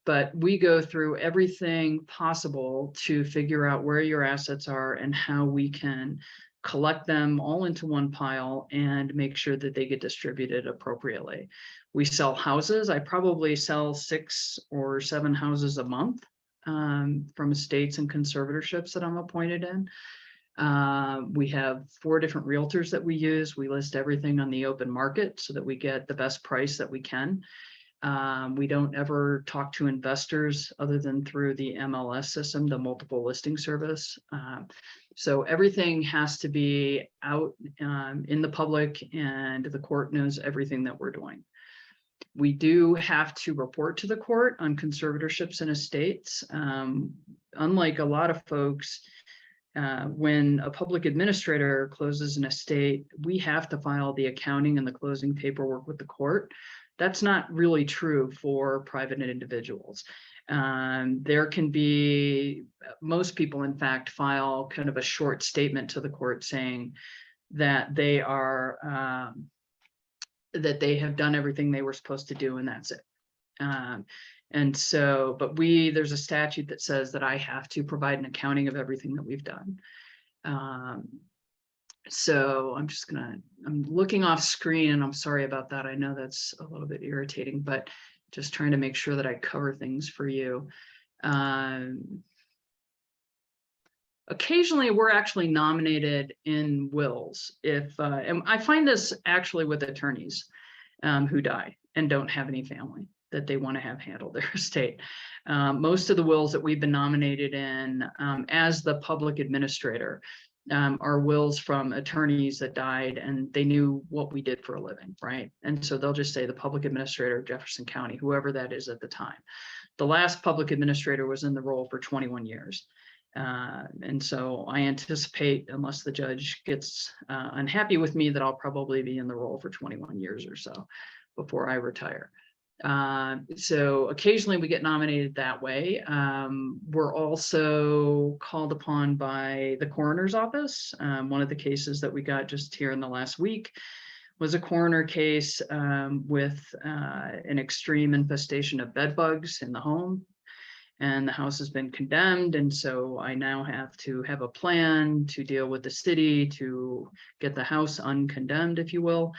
But we go through everything possible to figure out where your assets are and how we can collect them all into one pile and make sure that they get distributed appropriately. We sell houses. I probably sell 6 or 7 houses a month from estates and conservatorships that I'm appointed in. We have 4 different realtors that we use. We list everything on the open market so that we get the best price that we can. We don't ever talk to investors other than through the MLS system, the multiple listing service. So everything has to be out in the public, and the court knows everything that we're doing. We do have to report to the court on conservatorships and estates. Unlike a lot of folks, when a public administrator closes an estate, we have to file the accounting and the closing paperwork with the court. That's not really true for private individuals. There can be, most people in fact file kind of a short statement to the court saying that they are, that they have done everything they were supposed to do, and that's it. And so, but there's a statute that says that I have to provide an accounting of everything that we've done. So I'm looking off screen, and I'm sorry about that. I know that's a little bit irritating, but just trying to make sure that I cover things for you. Occasionally we're actually nominated in wills and I find this actually with attorneys who die and don't have any family that they want to have handle their estate. Most of the wills that we've been nominated in as the public administrator are wills from attorneys that died and they knew what we did for a living, right? And so they'll just say the public administrator of Jefferson County, whoever that is at the time. The last public administrator was in the role for 21 years. And so I anticipate, unless the judge gets unhappy with me, that I'll probably be in the role for 21 years or so before I retire. So occasionally we get nominated that way. We're also called upon by the coroner's office. One of the cases that we got just here in the last week was a coroner case with an extreme infestation of bed bugs in the home. And the house has been condemned. And so I now have to have a plan to deal with the city to get the house uncondemned, if you will.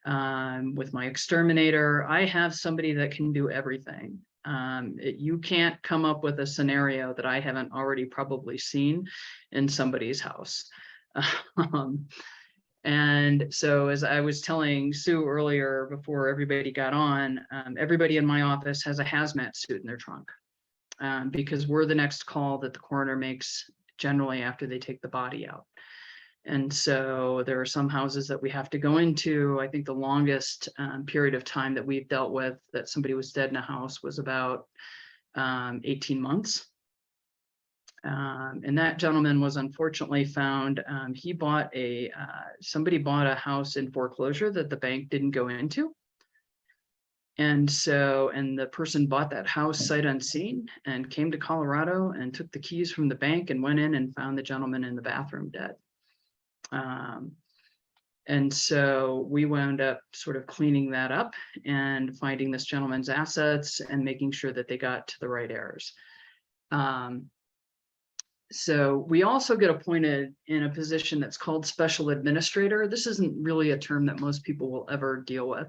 With my exterminator, I have somebody that can do everything. You can't come up with a scenario that I haven't already probably seen in somebody's house. And so as I was telling Sue earlier, before everybody got on, everybody in my office has a hazmat suit in their trunk. Because we're the next call that the coroner makes generally after they take the body out. And so there are some houses that we have to go into. I think the longest period of time that we've dealt with that somebody was dead in a house was about 18 months. And that gentleman was unfortunately found, somebody bought a house in foreclosure that the bank didn't go into. And so, and the person bought that house sight unseen and came to Colorado and took the keys from the bank and went in and found the gentleman in the bathroom dead. And so we wound up sort of cleaning that up and finding this gentleman's assets and making sure that they got to the right heirs. So we also get appointed in a position that's called special administrator. This isn't really a term that most people will ever deal with.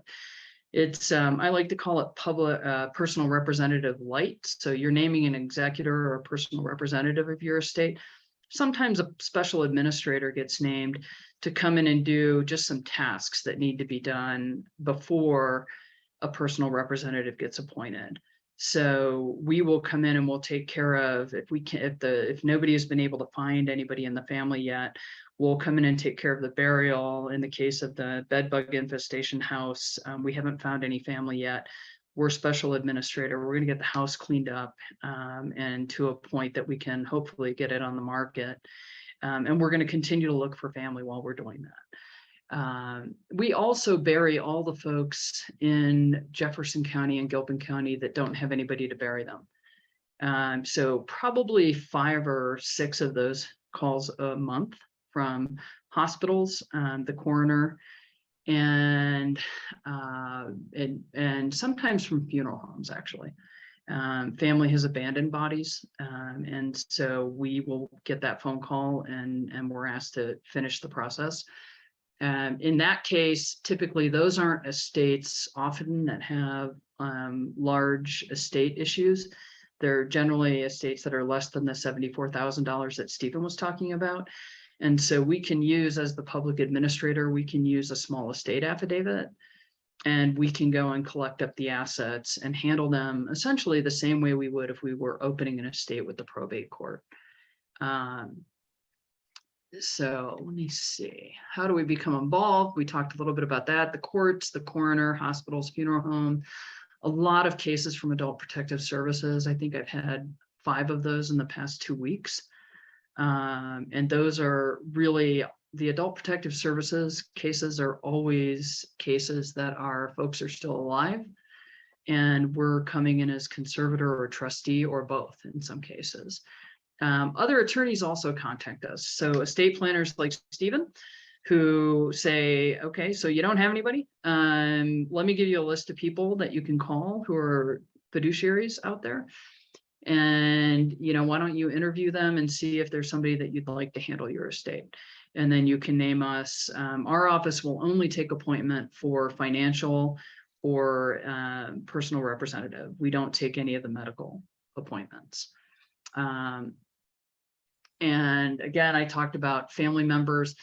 It's, I like to call it personal representative light. So you're naming an executor or a personal representative of your estate. Sometimes a special administrator gets named to come in and do just some tasks that need to be done before a personal representative gets appointed. So we will come in and we'll take care of, if we can, if nobody has been able to find anybody in the family yet, we'll come in and take care of the burial. In the case of the bed bug infestation house, we haven't found any family yet. We're special administrator. We're going to get the house cleaned up and to a point that we can hopefully get it on the market. And we're going to continue to look for family while we're doing that. We also bury all the folks in Jefferson County and Gilpin County that don't have anybody to bury them. So probably 5 or 6 of those calls a month from hospitals, the coroner, and sometimes from funeral homes, actually. Family has abandoned bodies, and so we will get that phone call and we're asked to finish the process. In that case, typically those aren't estates often that have large estate issues. They're generally estates that are less than the $74,000 that Stephen was talking about. And so we can use, as the public administrator, we can use a small estate affidavit, and we can go and collect up the assets and handle them essentially the same way we would if we were opening an estate with the probate court. So let me see, how do we become involved? We talked a little bit about that, the courts, the coroner, hospitals, funeral home, a lot of cases from Adult Protective Services. I think I've had 5 of those in the past 2 weeks. And those are really the Adult Protective Services cases are always cases that our folks are still alive. And we're coming in as conservator or trustee or both in some cases. Other attorneys also contact us. So estate planners like Stephen, who say, okay, so you don't have anybody. Let me give you a list of people that you can call who are fiduciaries out there. And, why don't you interview them and see if there's somebody that you'd like to handle your estate. And then you can name us. Our office will only take appointment for financial or personal representative. We don't take any of the medical appointments. And again, I talked about family members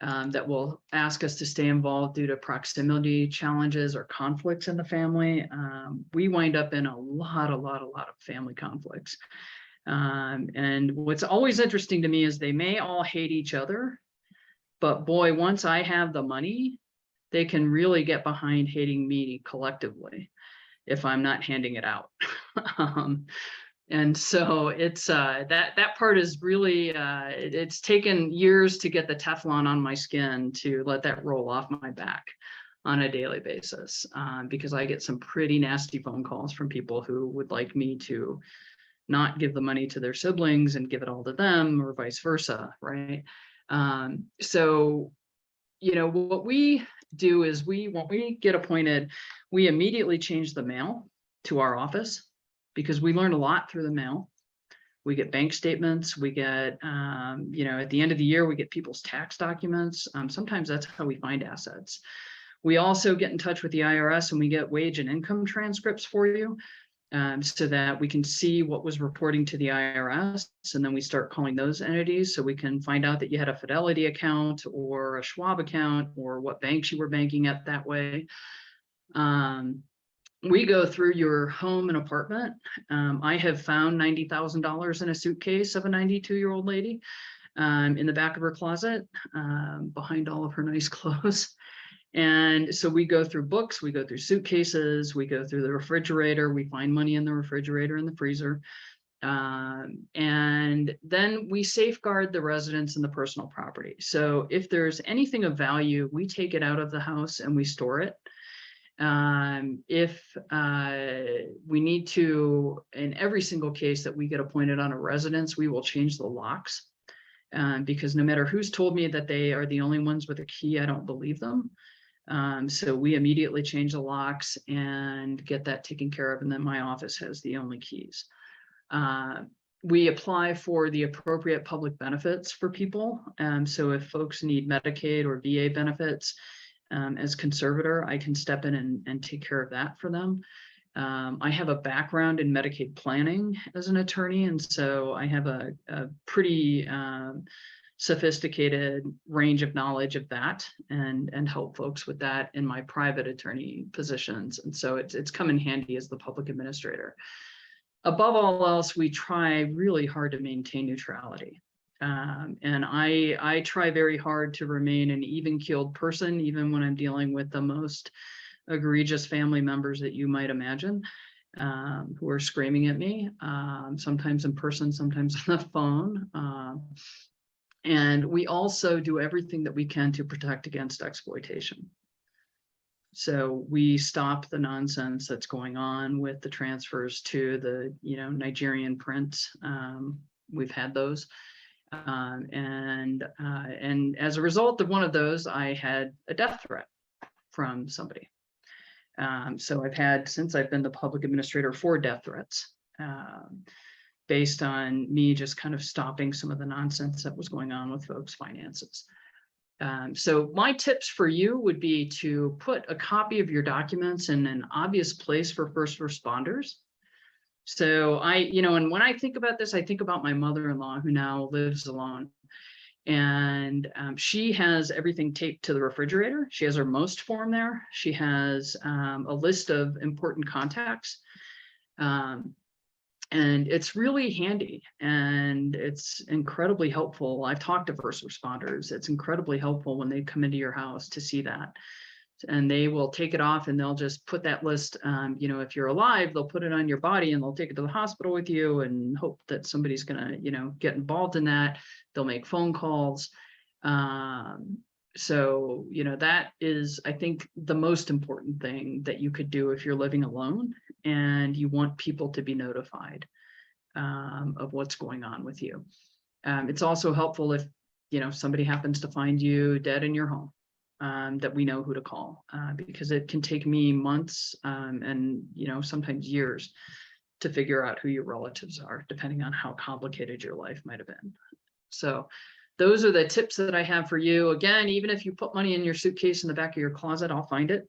that will ask us to stay involved due to proximity challenges or conflicts in the family. We wind up in a lot of family conflicts. And what's always interesting to me is they may all hate each other, but boy, once I have the money, they can really get behind hating me collectively if I'm not handing it out. And so it's that part is really it's taken years to get the Teflon on my skin to let that roll off my back on a daily basis, because I get some pretty nasty phone calls from people who would like me to not give the money to their siblings and give it all to them, or vice versa, right? So what we do is when we get appointed, we immediately change the mail to our office, because we learn a lot through the mail. We get bank statements, we get, at the end of the year, we get people's tax documents. Sometimes that's how we find assets. We also get in touch with the IRS and we get wage and income transcripts for you, so that we can see what was reporting to the IRS. And then we start calling those entities so we can find out that you had a Fidelity account or a Schwab account or what banks you were banking at that way. We go through your home and apartment. I have found $90,000 in a suitcase of a 92-year-old lady in the back of her closet, behind all of her nice clothes. And so we go through books, we go through suitcases, we go through the refrigerator, we find money in the refrigerator and the freezer. And then we safeguard the residence and the personal property. So if there's anything of value, we take it out of the house and we store it. If we need to, in every single case that we get appointed on a residence, we will change the locks, because no matter who's told me that they are the only ones with a key, I don't believe them. So we immediately change the locks and get that taken care of. And then my office has the only keys. We apply for the appropriate public benefits for people. So if folks need Medicaid or VA benefits, as conservator, I can step in and take care of that for them. I have a background in Medicaid planning as an attorney, and so I have a pretty sophisticated range of knowledge of that, and help folks with that in my private attorney positions. And so it's come in handy as the public administrator. Above all else, we try really hard to maintain neutrality. And I try very hard to remain an even-keeled person, even when I'm dealing with the most egregious family members that you might imagine, who are screaming at me, sometimes in person, sometimes on the phone. And we also do everything that we can to protect against exploitation. So we stop the nonsense that's going on with the transfers to the, Nigerian prince. We've had those. And as a result of one of those, I had a death threat from somebody. So I've had, since I've been the public administrator, 4 death threats, based on me just kind of stopping some of the nonsense that was going on with folks' finances. So my tips for you would be to put a copy of your documents in an obvious place for first responders. So and when I think about this, I think about my mother-in-law who now lives alone. And she has everything taped to the refrigerator. She has her most form there. She has a list of important contacts. And it's really handy and it's incredibly helpful. I've talked to first responders. It's incredibly helpful when they come into your house to see that. And they will take it off and they'll just put that list, if you're alive, they'll put it on your body and they'll take it to the hospital with you and hope that somebody's going to, get involved in that. They'll make phone calls. So, that is, I think, the most important thing that you could do if you're living alone and you want people to be notified of what's going on with you. It's also helpful if, somebody happens to find you dead in your home, that we know who to call, because it can take me months and, sometimes years to figure out who your relatives are, depending on how complicated your life might have been. So those are the tips that I have for you. Again, even if you put money in your suitcase in the back of your closet, I'll find it.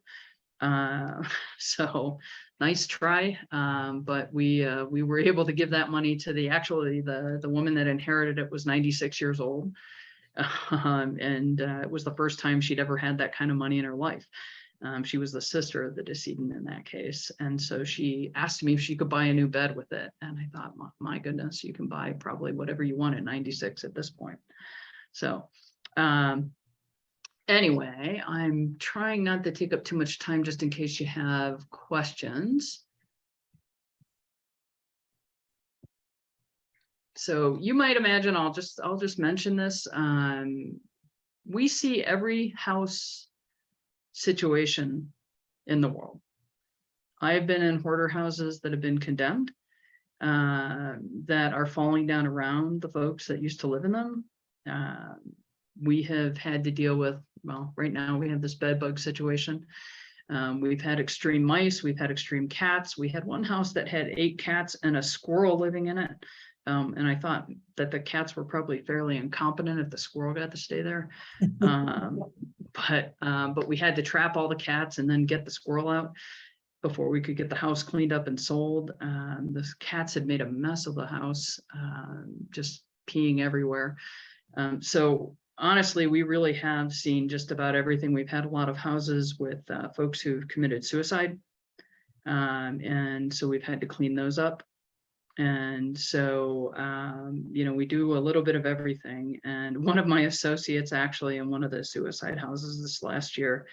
So nice try. But we were able to give that money to the woman that inherited it was 96 years old. And it was the first time she'd ever had that kind of money in her life. She was the sister of the decedent in that case. And so she asked me if she could buy a new bed with it. And I thought, my goodness, you can buy probably whatever you want at 96 at this point. So anyway, I'm trying not to take up too much time just in case you have questions. So you might imagine, I'll just mention this. We see every house situation in the world. I've been in hoarder houses that have been condemned, that are falling down around the folks that used to live in them. We have had to deal with, well, right now we have this bed bug situation. We've had extreme mice, we've had extreme cats. We had one house that had 8 cats and a squirrel living in it. And I thought that the cats were probably fairly incompetent if the squirrel got to stay there. But we had to trap all the cats and then get the squirrel out before we could get the house cleaned up and sold. The cats had made a mess of the house, just peeing everywhere. So honestly, we really have seen just about everything. We've had a lot of houses with folks who've committed suicide. And so we've had to clean those up. And so, we do a little bit of everything. And one of my associates actually in one of the suicide houses this last year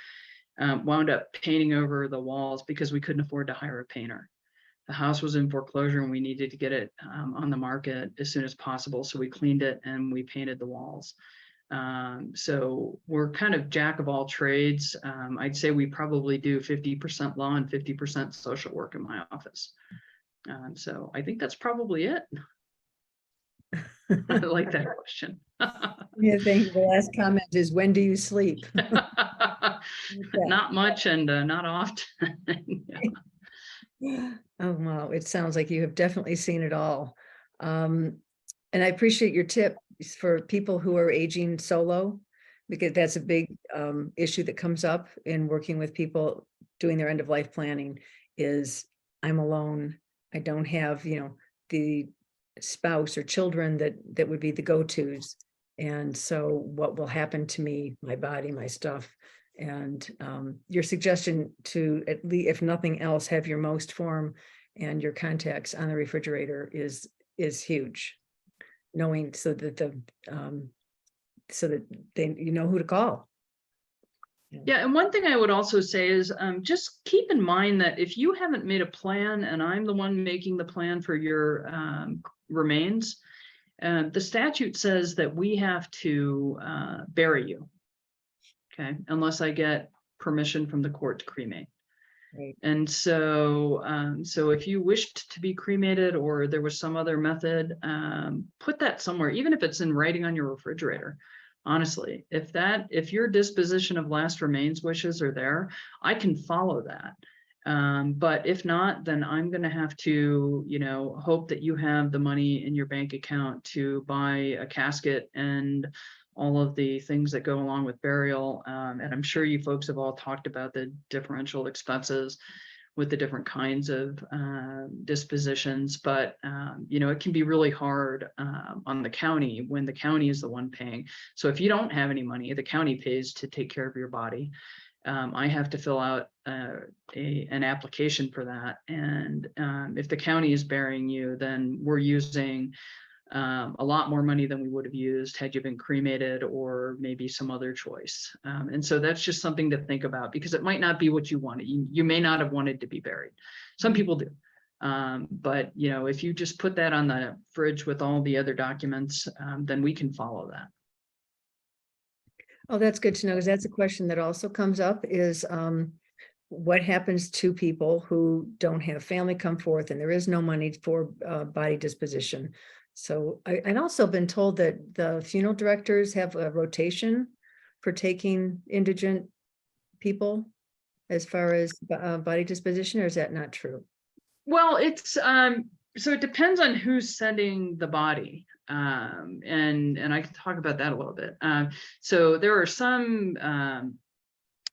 wound up painting over the walls because we couldn't afford to hire a painter. The house was in foreclosure and we needed to get it on the market as soon as possible. So we cleaned it and we painted the walls. So we're kind of jack of all trades. I'd say we probably do 50% law and 50% social work in my office. So I think that's probably it. I like that question. Yeah, thank you. The last comment is, when do you sleep? Not much and not often. Yeah. Oh, wow. It sounds like you have definitely seen it all. And I appreciate your tip for people who are aging solo, because that's a big issue that comes up in working with people doing their end of life planning is, I'm alone. I don't have, the spouse or children that would be the go-tos. And so what will happen to me, my body, my stuff? And your suggestion to, at least, if nothing else, have your most form and your contacts on the refrigerator is huge. Knowing so that they who to call. Yeah, and one thing I would also say is just keep in mind that if you haven't made a plan and I'm the one making the plan for your remains, the statute says that we have to bury you, okay, unless I get permission from the court to cremate. Right. And so, so if you wished to be cremated or there was some other method, put that somewhere, even if it's in writing on your refrigerator. Honestly, if your disposition of last remains wishes are there, I can follow that. But if not, then I'm going to have to, hope that you have the money in your bank account to buy a casket and all of the things that go along with burial. And I'm sure you folks have all talked about the differential expenses with the different kinds of dispositions, but it can be really hard on the county when the county is the one paying. So if you don't have any money, the county pays to take care of your body. I have to fill out an application for that. And if the county is burying you, then we're using a lot more money than we would have used had you been cremated or maybe some other choice. And so that's just something to think about because it might not be what you wanted. You may not have wanted to be buried. Some people do. But if you just put that on the fridge with all the other documents, then we can follow that. Oh, that's good to know, because that's a question that also comes up is what happens to people who don't have family come forth and there is no money for body disposition. So I'd also been told that the funeral directors have a rotation for taking indigent people as far as body disposition, or is that not true? Well, it's so it depends on who's sending the body. And I can talk about that a little bit. So there's some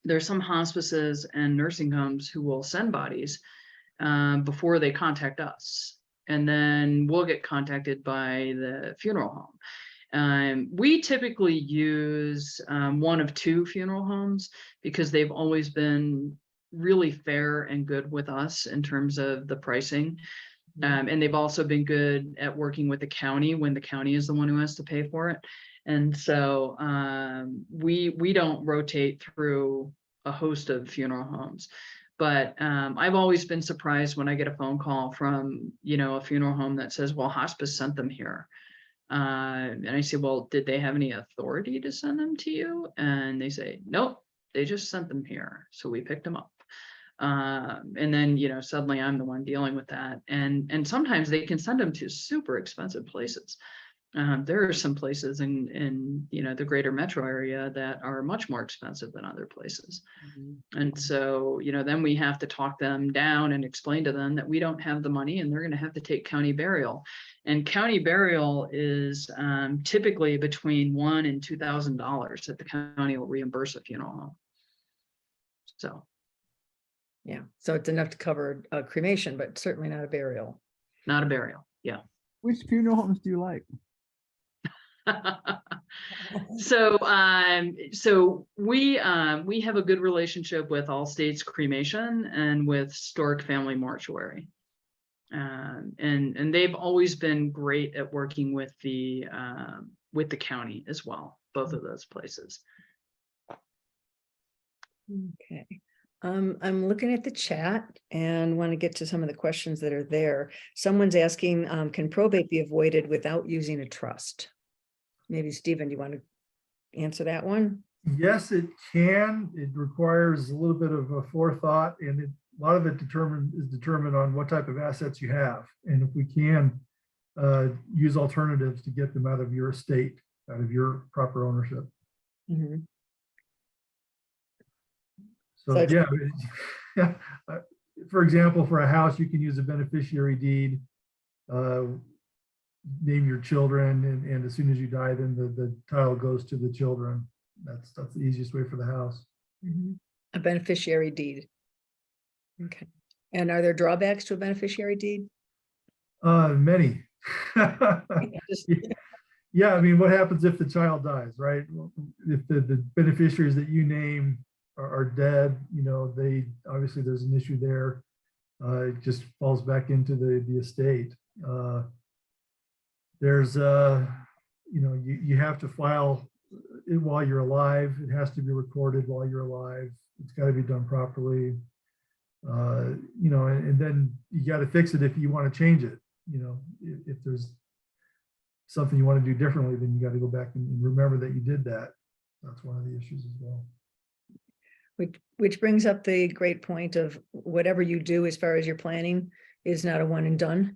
hospices and nursing homes who will send bodies before they contact us. And then we'll get contacted by the funeral home. We typically use one of two funeral homes because they've always been really fair and good with us in terms of the pricing. And they've also been good at working with the county when the county is the one who has to pay for it. And so we don't rotate through a host of funeral homes. But I've always been surprised when I get a phone call from, a funeral home that says, well, hospice sent them here. And I say, well, did they have any authority to send them to you? And they say, nope, they just sent them here. So we picked them up. And then, suddenly I'm the one dealing with that. And sometimes they can send them to super expensive places. There are some places in the greater metro area that are much more expensive than other places. And so, then we have to talk them down and explain to them that we don't have the money and they're going to have to take county burial. And county burial is typically between $1,000 and $2,000 that the county will reimburse a funeral home. So. Yeah, so it's enough to cover a cremation, but certainly not a burial. Not a burial, yeah. Which funeral homes do you like? So we have a good relationship with All States Cremation and with Stork Family Mortuary. And they've always been great at working with the county as well, both of those places. Okay. I'm looking at the chat and want to get to some of the questions that are there. Someone's asking, can probate be avoided without using a trust? Maybe Stephen, do you want to answer that one? Yes, it can. It requires a little bit of a forethought, and a lot of it is determined on what type of assets you have. And if we can use alternatives to get them out of your estate, out of your proper ownership. Mm-hmm. So yeah. For example, for a house, you can use a beneficiary deed, name your children, and as soon as you die, then the title goes to the children. That's the easiest way for the house. Mm-hmm. A beneficiary deed. Okay. And are there drawbacks to a beneficiary deed? Many. Yeah, I mean, what happens if the child dies, right? If the beneficiaries that you name are dead, they obviously there's an issue there. It just falls back into the estate. There's you have to file it while you're alive. It has to be recorded while you're alive. It's got to be done properly. And then you got to fix it if you want to change it. If there's something you want to do differently, then you got to go back and remember that you did that. That's one of the issues as well. Which brings up the great point of whatever you do as far as your planning is not a one and done.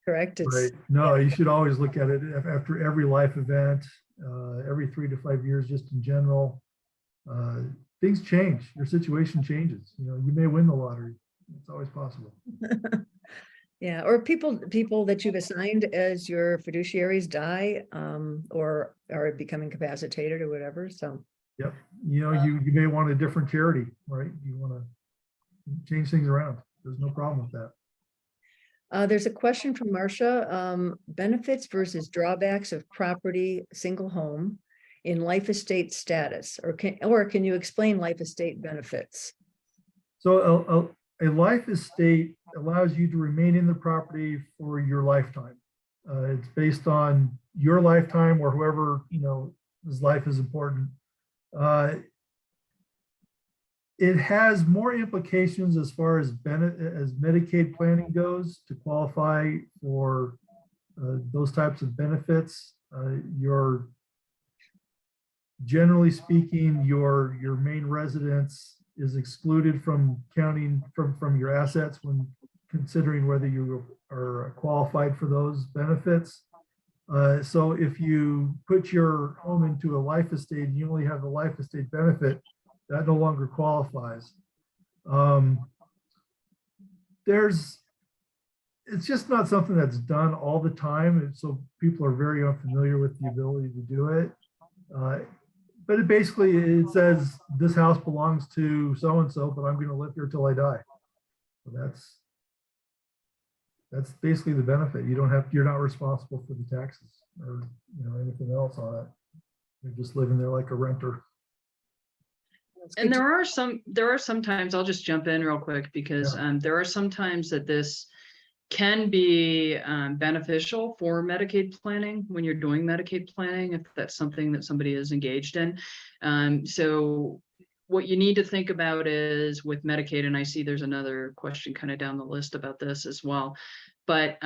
Correct? Right. No, you should always look at it after every life event, every 3 to 5 years, just in general. Things change. Your situation changes. You may win the lottery. It's always possible. Yeah, or people that you've assigned as your fiduciaries die, or are becoming incapacitated or whatever. So. Yep. You may want a different charity, right? You want to change things around. There's no problem with that. There's a question from Marcia, benefits versus drawbacks of property, single home in life estate status, or can you explain life estate benefits? So a life estate allows you to remain in the property for your lifetime. It's based on your lifetime or whoever, whose life is important. It has more implications as far as Medicaid planning goes to qualify for those types of benefits. Your generally speaking, your main residence is excluded from counting from your assets when considering whether you are qualified for those benefits. So if you put your home into a life estate and you only have the life estate benefit, that no longer qualifies. It's just not something that's done all the time. And so people are very unfamiliar with the ability to do it. But it says this house belongs to so-and-so, but I'm going to live here till I die. So that's basically the benefit. You're not responsible for the taxes or anything else on it. You're just living there like a renter. And there are some times, I'll just jump in real quick because there are some times that this can be beneficial for Medicaid planning when you're doing Medicaid planning, if that's something that somebody is engaged in. So what you need to think about is with Medicaid, and I see there's another question kind of down the list about this as well. But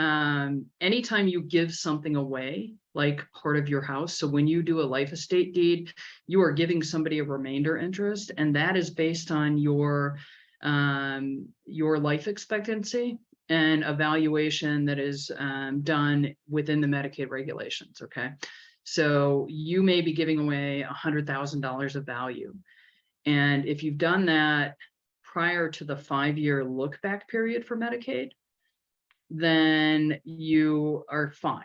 anytime you give something away, like part of your house, so when you do a life estate deed, you are giving somebody a remainder interest, and that is based on your life expectancy and evaluation that is done within the Medicaid regulations, okay? So you may be giving away $100,000 of value. And if you've done that prior to the 5-year look back period for Medicaid, then you are fine,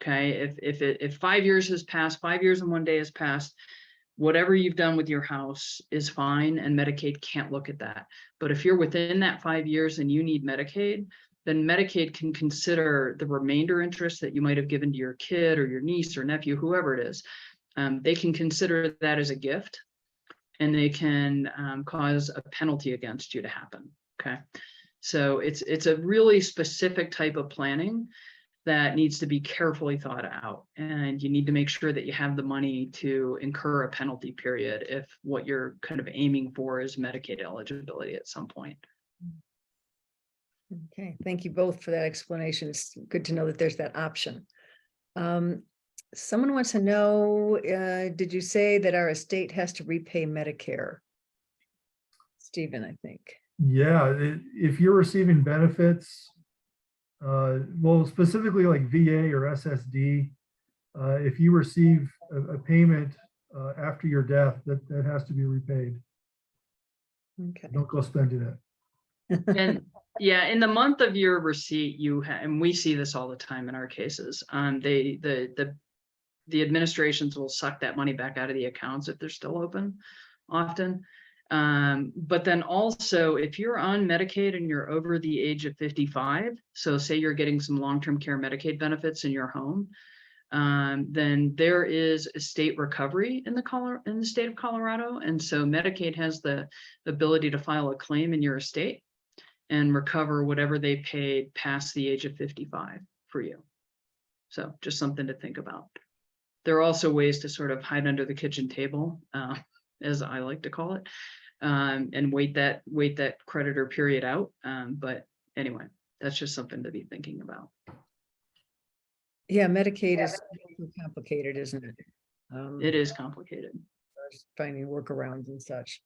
okay? If 5 years has passed, 5 years and 1 day has passed, whatever you've done with your house is fine, and Medicaid can't look at that. But if you're within that 5 years and you need Medicaid, then Medicaid can consider the remainder interest that you might have given to your kid or your niece or nephew, whoever it is. They can consider that as a gift, and they can cause a penalty against you to happen, okay? So it's a really specific type of planning that needs to be carefully thought out. And you need to make sure that you have the money to incur a penalty period if what you're kind of aiming for is Medicaid eligibility at some point. Okay, thank you both for that explanation. It's good to know that there's that option. Someone wants to know, did you say that our estate has to repay Medicare? Stephen, I think. Yeah, if you're receiving benefits, well, specifically like VA or SSD, if you receive a payment after your death, that has to be repaid. Okay. Don't go spending it. And yeah, in the month of your receipt, and we see this all the time in our cases, the administrations will suck that money back out of the accounts if they're still open often. But then also, if you're on Medicaid and you're over the age of 55, so say you're getting some long-term care Medicaid benefits in your home, then there is estate recovery in the state of Colorado. And so Medicaid has the ability to file a claim in your estate and recover whatever they paid past the age of 55 for you. So just something to think about. There are also ways to sort of hide under the kitchen table, as I like to call it, and wait that creditor period out. But anyway, that's just something to be thinking about. Yeah, Medicaid is complicated, isn't it? It is complicated. Finding workarounds and such.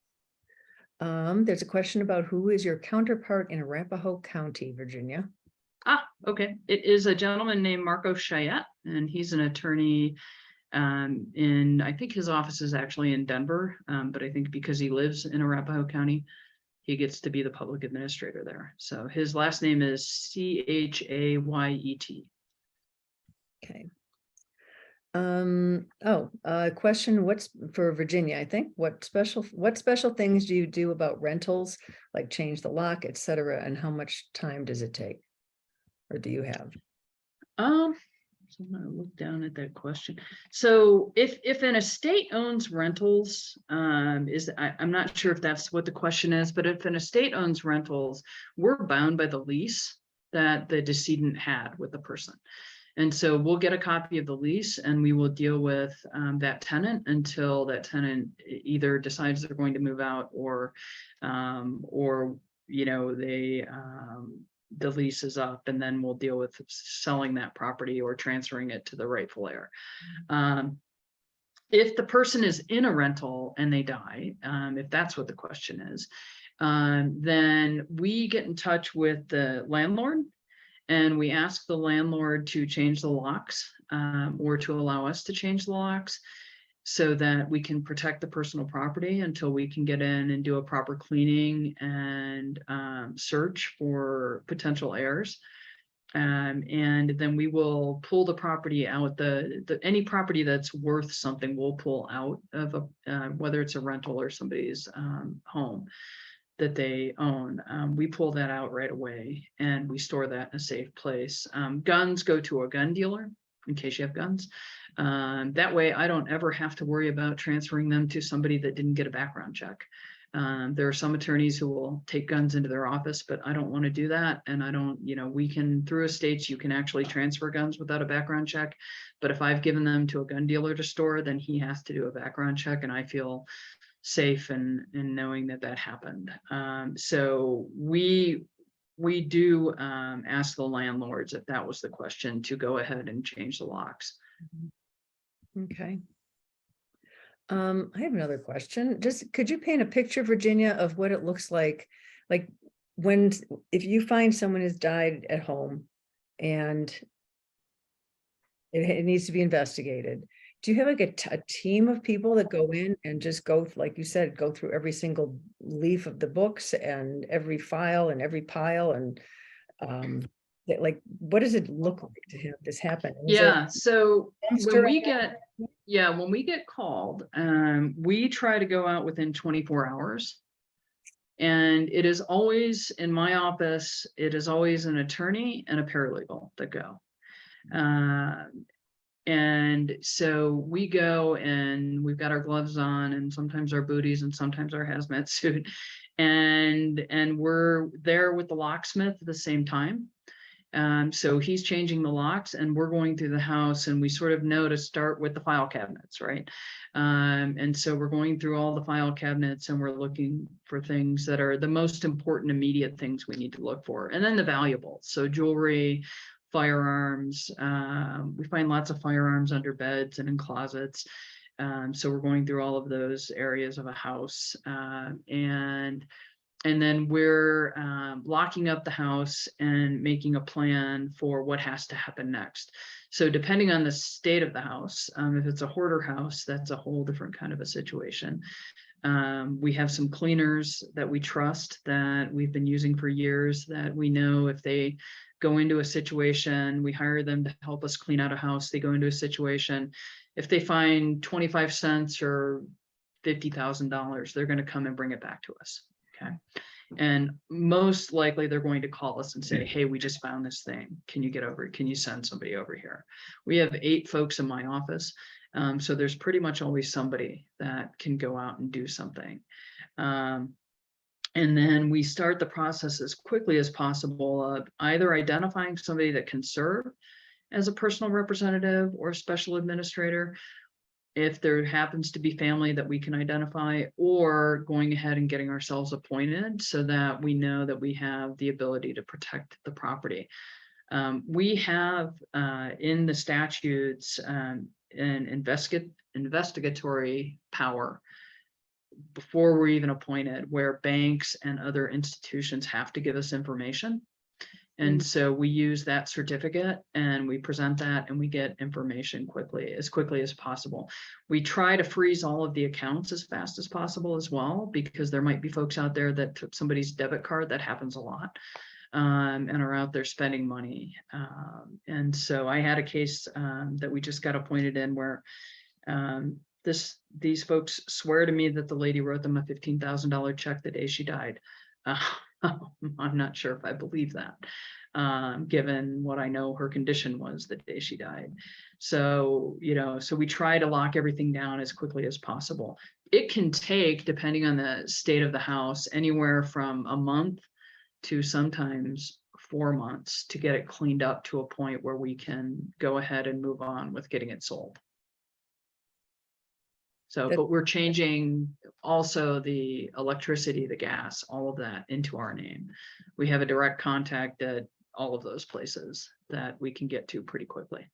There's a question about who is your counterpart in Arapahoe County, Virginia? Ah, okay. It is a gentleman named Marco Chayette, and he's an attorney I think his office is actually in Denver, but I think because he lives in Arapahoe County, he gets to be the public administrator there. So his last name is Chayet. Okay. Question, what's for Virginia, I think, what special things do you do about rentals, like change the lock, etc., and how much time does it take? Or do you have? So I'm gonna look down at that question. So if an estate owns rentals, I'm not sure if that's what the question is, but if an estate owns rentals, we're bound by the lease that the decedent had with the person. And so we'll get a copy of the lease and we will deal with that tenant until that tenant either decides they're going to move out or the lease is up, and then we'll deal with selling that property or transferring it to the rightful heir. if the person is in a rental and they die, if that's what the question is, then we get in touch with the landlord and we ask the landlord to change the locks, or to allow us to change the locks so that we can protect the personal property until we can get in and do a proper cleaning and search for potential heirs. And then we will pull the property out, any property that's worth something we'll pull out of whether it's a rental or somebody's home that they own. We pull that out right away and we store that in a safe place. Guns go to a gun dealer in case you have guns. That way I don't ever have to worry about transferring them to somebody that didn't get a background check. There are some attorneys who will take guns into their office, but I don't want to do that. And I don't, we can, through estates, you can actually transfer guns without a background check. But if I've given them to a gun dealer to store, then he has to do a background check. And I feel safe in knowing that that happened. So we do ask the landlords, if that was the question, to go ahead and change the locks. Okay. I have another question. Just could you paint a picture, Virginia, of what it looks like if you find someone has died at home and it needs to be investigated? Do you have like a team of people that go in and just go, like you said, go through every single leaf of the books and every file and every pile and what does it look like to have this happen? Yeah, so when we dumpster get called, we try to go out within 24 hours. And it is always in my office, it is always an attorney and a paralegal that go. And so we go and we've got our gloves on and sometimes our booties and sometimes our hazmat suit. And we're there with the locksmith at the same time. So he's changing the locks and we're going through the house and we sort of know to start with the file cabinets, right? And so we're going through all the file cabinets and we're looking for things that are the most important immediate things we need to look for. And then the valuables, so jewelry, firearms. We find lots of firearms under beds and in closets. So we're going through all of those areas of a house. And then we're locking up the house and making a plan for what has to happen next. So depending on the state of the house, if it's a hoarder house, that's a whole different kind of a situation. We have some cleaners that we trust that we've been using for years that we know if they go into a situation, we hire them to help us clean out a house. They go into a situation. If they find 25 cents or $50,000, they're going to come and bring it back to us. Okay. And most likely they're going to call us and say, hey, we just found this thing. Can you get over it? Can you send somebody over here? We have 8 folks in my office. So there's pretty much always somebody that can go out and do something. And then we start the process as quickly as possible of either identifying somebody that can serve as a personal representative or special administrator, if there happens to be family that we can identify, or going ahead and getting ourselves appointed so that we know that we have the ability to protect the property. We have in the statutes an investigatory power before we're even appointed, where banks and other institutions have to give us information. And so we use that certificate and we present that and we get information as quickly as possible. We try to freeze all of the accounts as fast as possible as well, because there might be folks out there that took somebody's debit card. That happens a lot, and are out there spending money. And so I had a case that we just got appointed in where these folks swear to me that the lady wrote them a $15,000 check the day she died. I'm not sure if I believe that, given what I know her condition was the day she died. So, so we try to lock everything down as quickly as possible. It can take, depending on the state of the house, anywhere from a month to sometimes 4 months to get it cleaned up to a point where we can go ahead and move on with getting it sold. So, but we're changing also the electricity, the gas, all of that into our name. We have a direct contact at all of those places that we can get to pretty quickly.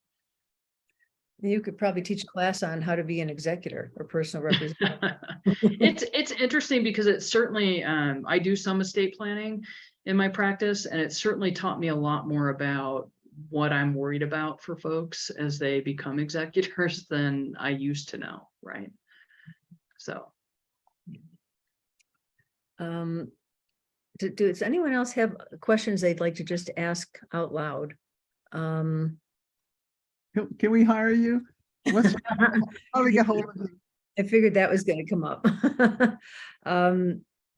You could probably teach a class on how to be an executor or personal representative. It's interesting because it certainly, I do some estate planning in my practice, and it certainly taught me a lot more about what I'm worried about for folks as they become executors than I used to know, right? So. Does anyone else have questions they'd like to just ask out loud? Can we hire you? What's how do we get hold of you? I figured that was going to come up.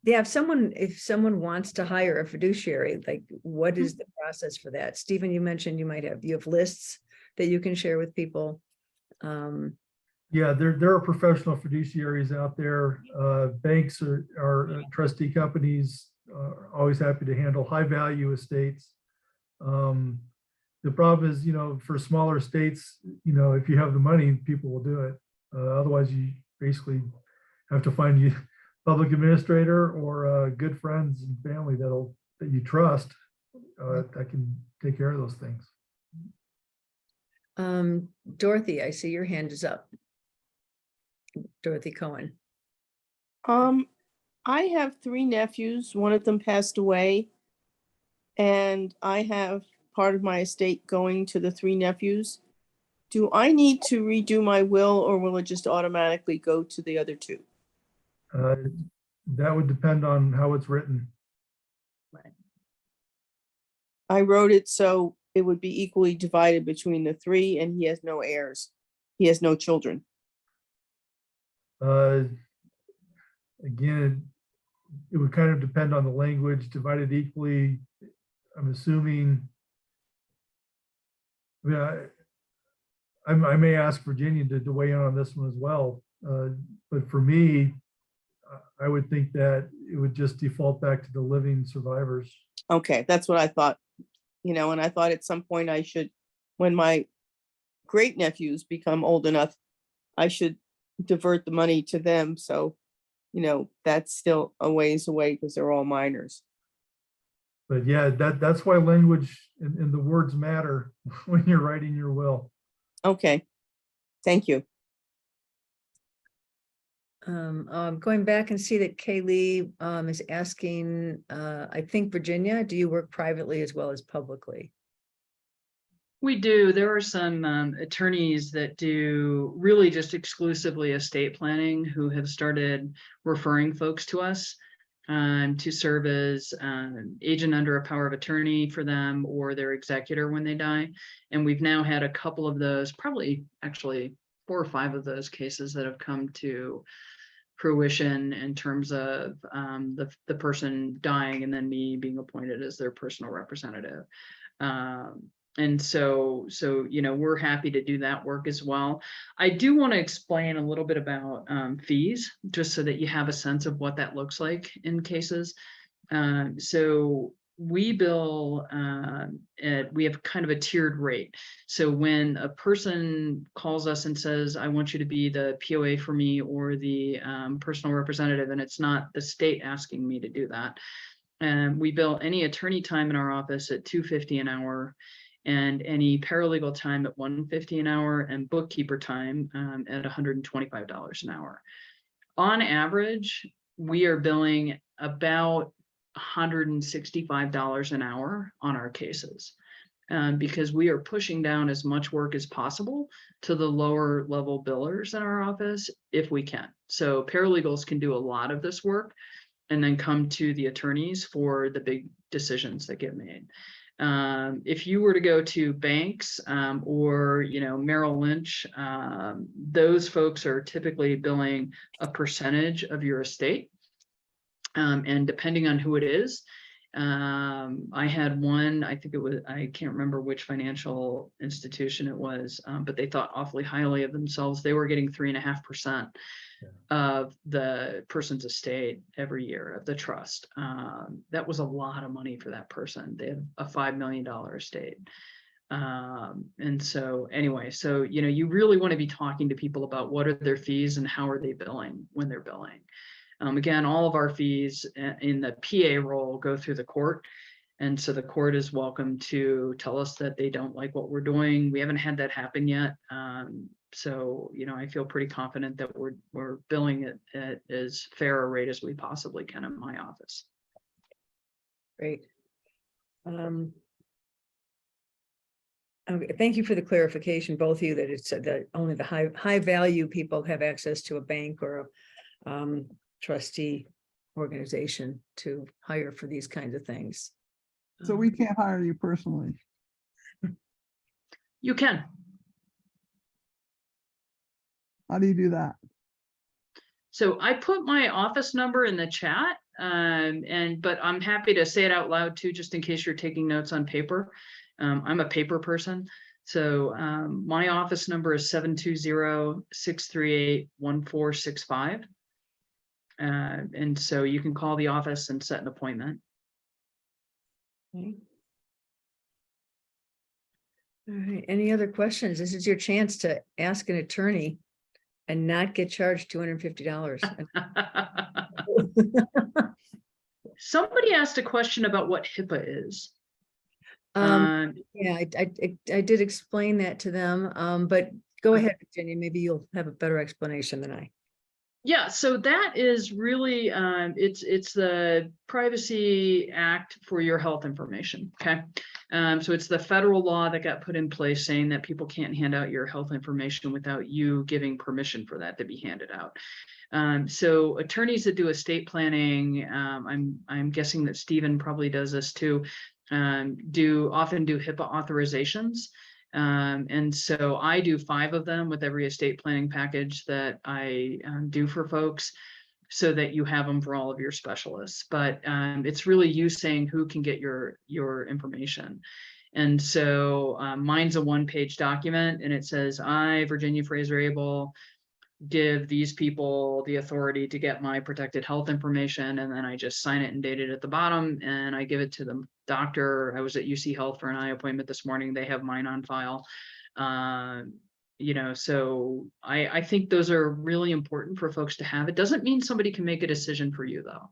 Yeah, if someone wants to hire a fiduciary, like what is the process for that? Stephen, you mentioned you have lists that you can share with people. Yeah, there are professional fiduciaries out there. Banks are trustee companies, always happy to handle high value estates. The problem is, for smaller estates, if you have the money, people will do it. Otherwise, you basically have to find you public administrator or good friends and family that you trust that can take care of those things. Dorothy, I see your hand is up. Dorothy Cohen. I have 3 nephews. One of them passed away, and I have part of my estate going to the 3 nephews. Do I need to redo my will, or will it just automatically go to the other 2? That would depend on how it's written. I wrote it so it would be equally divided between the 3, and he has no heirs. He has no children. Again, it would kind of depend on the language, divided equally. I'm assuming. I may ask Virginia to weigh in on this one as well. But for me, I would think that it would just default back to the living survivors. Okay, that's what I thought. And I thought at some point I should, when my great nephews become old enough, I should divert the money to them. So, that's still a ways away because they're all minors. But yeah, that's why language and the words matter when you're writing your will. Okay, thank you. Going back and see that Kaylee is asking, I think, Virginia, do you work privately as well as publicly? We do. There are some attorneys that do really just exclusively estate planning who have started referring folks to us to serve as agent under a power of attorney for them or their executor when they die. And we've now had a couple of those, probably actually 4 or 5 of those cases that have come to fruition in terms of the person dying and then me being appointed as their personal representative. And so, we're happy to do that work as well. I do want to explain a little bit about fees, just so that you have a sense of what that looks like in cases. So we bill, we have kind of a tiered rate. So when a person calls us and says, I want you to be the POA for me or the personal representative, and it's not the state asking me to do that, we bill any attorney time in our office at $250 an hour, and any paralegal time at $150 an hour, and bookkeeper time at $125 an hour. On average, we are billing about $165 an hour on our cases because we are pushing down as much work as possible to the lower level billers in our office if we can. So paralegals can do a lot of this work and then come to the attorneys for the big decisions that get made. If you were to go to banks or Merrill Lynch, those folks are typically billing a percentage of your estate. And depending on who it is, I had one, I can't remember which financial institution it was, but they thought awfully highly of themselves. They were getting 3.5% of the person's estate every year of the trust. That was a lot of money for that person. They have a $5 million estate. And so anyway, so, you really want to be talking to people about what are their fees and how are they billing when they're billing. Again, all of our fees in the PA role go through the court. And so the court is welcome to tell us that they don't like what we're doing. We haven't had that happen yet. So, you know, I feel pretty confident that we're billing it at as fair a rate as we possibly can in my office. Great. Okay, thank you for the clarification, both of you, that it's that only the high value people have access to a bank or a trustee organization to hire for these kinds of things. So we can't hire you personally. You can. How do you do that? So I put my office number in the chat, but I'm happy to say it out loud too, just in case you're taking notes on paper. I'm a paper person. So my office number is 720-638-1465. And so you can call the office and set an appointment. Okay. All right, any other questions? This is your chance to ask an attorney and not get charged $250. Somebody asked a question about what HIPAA is. Yeah, I did explain that to them, but go ahead, Virginia, maybe you'll have a better explanation than I. Yeah, so that is really, it's the Privacy Act for your health information, okay? So it's the federal law that got put in place saying that people can't hand out your health information without you giving permission for that to be handed out. So attorneys that do estate planning, I'm guessing that Stephen probably does this too, often do HIPAA authorizations. And so I do 5 of them with every estate planning package that I do for folks, so that you have them for all of your specialists. But it's really you saying who can get your information. And so mine's a 1-page document, and it says, I, Virginia Frazier-Abel, give these people the authority to get my protected health information, and then I just sign it and date it at the bottom, and I give it to the doctor. I was at UC Health for an eye appointment this morning. They have mine on file. You know, so I think those are really important for folks to have. It doesn't mean somebody can make a decision for you, though.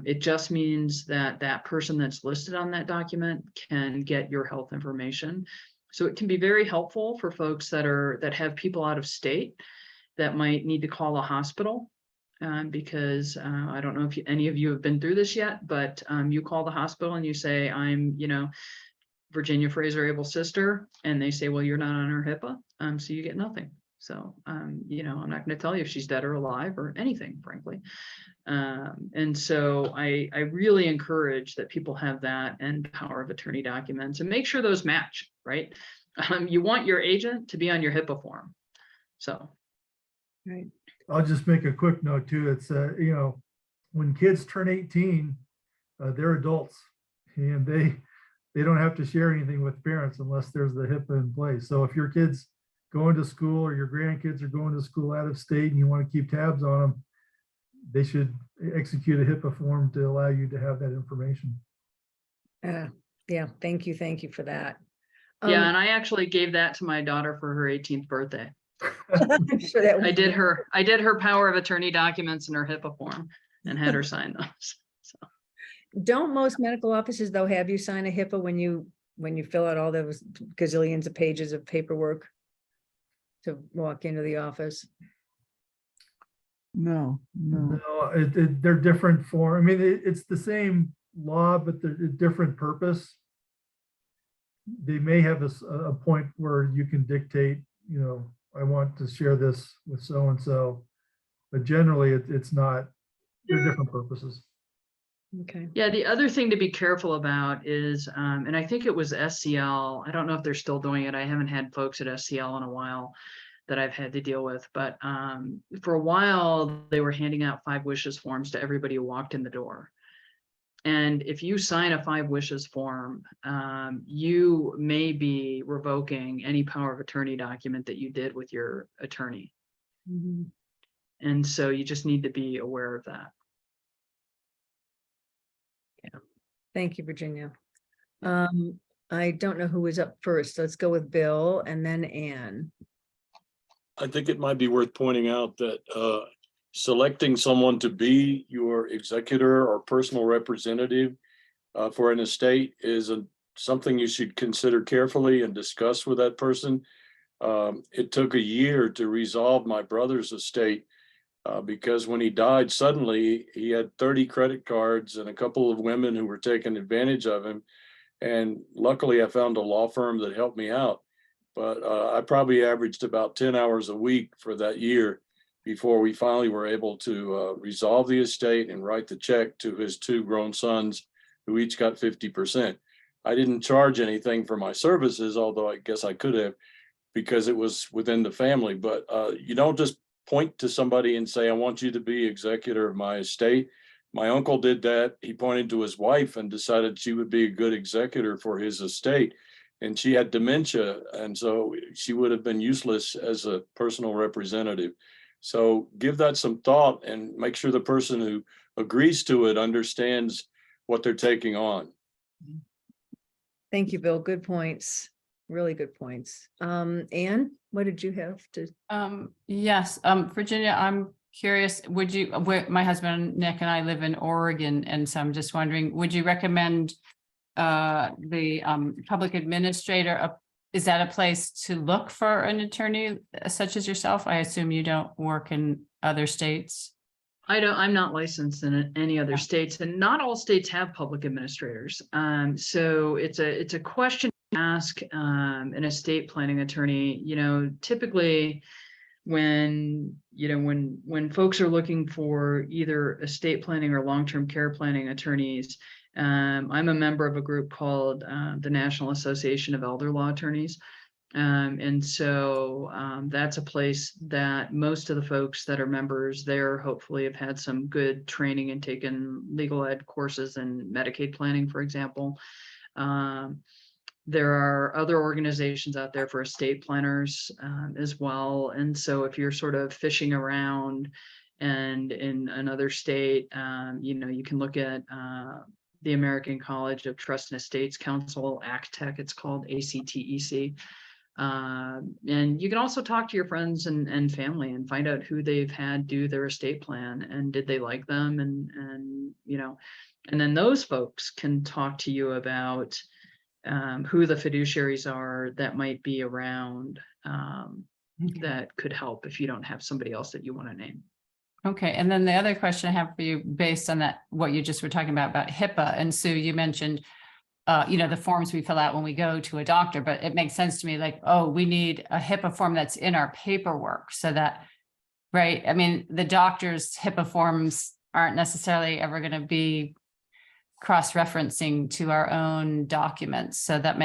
It just means that that person that's listed on that document can get your health information. So it can be very helpful for folks that have people out of state that might need to call a hospital, because I don't know if any of you have been through this yet, but you call the hospital and you say, I'm, you know, Virginia Frazier-Abel's sister, and they say, well, you're not on our HIPAA, so you get nothing. So, you know, I'm not going to tell you if she's dead or alive or anything, frankly. And so I really encourage that people have that and power of attorney documents, and make sure those match, right? You want your agent to be on your HIPAA form. So. Right. I'll just make a quick note too. It's, you know, when kids turn 18, they're adults, and they don't have to share anything with parents unless there's the HIPAA in place. So if your kid's going to school or your grandkids are going to school out of state and you want to keep tabs on them, they should execute a HIPAA form to allow you to have that information. Yeah, thank you for that. Yeah, and I actually gave that to my daughter for her 18th birthday. I'm sure that I did her power of attorney documents and her HIPAA form and had her sign those. So. Don't most medical offices, though, have you sign a HIPAA when you fill out all those gazillions of pages of paperwork to walk into the office? No. No, they're different form. I mean, it's the same law, but they're a different purpose. They may have a point where you can dictate, you know, I want to share this with so-and-so, but generally it's not, they're different purposes. Okay. Yeah, the other thing to be careful about is, and I think it was SCL, I don't know if they're still doing it. I haven't had folks at SCL in a while that I've had to deal with, but for a while they were handing out 5 wishes forms to everybody who walked in the door. And if you sign a 5 wishes form, you may be revoking any power of attorney document that you did with your attorney. Mm-hmm. And so you just need to be aware of that. Yeah. Thank you, Virginia. I don't know who was up first. Let's go with Bill and then Ann. I think it might be worth pointing out that selecting someone to be your executor or personal representative for an estate is something you should consider carefully and discuss with that person. It took a year to resolve my brother's estate because when he died suddenly, he had 30 credit cards and a couple of women who were taking advantage of him. And luckily, I found a law firm that helped me out. But I probably averaged about 10 hours a week for that year before we finally were able to resolve the estate and write the check to his 2 grown sons, who each got 50%. I didn't charge anything for my services, although I guess I could have, because it was within the family. But you don't just point to somebody and say, I want you to be executor of my estate. My uncle did that. He pointed to his wife and decided she would be a good executor for his estate. And she had dementia, and so she would have been useless as a personal representative. So give that some thought and make sure the person who agrees to it understands what they're taking on. Thank you, Bill. Good points. Really good points. Anne, what did you have to? Yes, Virginia, I'm curious, my husband Nick and I live in Oregon, and so I'm just wondering, would you recommend the public administrator, is that a place to look for an attorney such as yourself? I assume you don't work in other states. I'm not licensed in any other states, and not all states have public administrators. So it's a question to ask an estate planning attorney. Typically when folks are looking for either estate planning or long-term care planning attorneys, I'm a member of a group called the National Association of Elder Law Attorneys. And so that's a place that most of the folks that are members there hopefully have had some good training and taken legal ed courses in Medicaid planning, for example. There are other organizations out there for estate planners as well. And so if you're sort of fishing around and in another state, you can look at the American College of Trust and Estates Council, ACTEC, it's called, ACTEC. And you can also talk to your friends and family and find out who they've had do their estate plan and did they like them, and then those folks can talk to you about who the fiduciaries are that might be around that could help if you don't have somebody else that you want to name. Okay, and then the other question I have for you, based on that, what you just were talking about HIPAA, and Sue, you mentioned the forms we fill out when we go to a doctor, but it makes sense to me, like, oh, we need a HIPAA form that's in our paperwork, so that, right? I mean, the doctor's HIPAA forms aren't necessarily ever going to be cross-referencing to our own documents, so that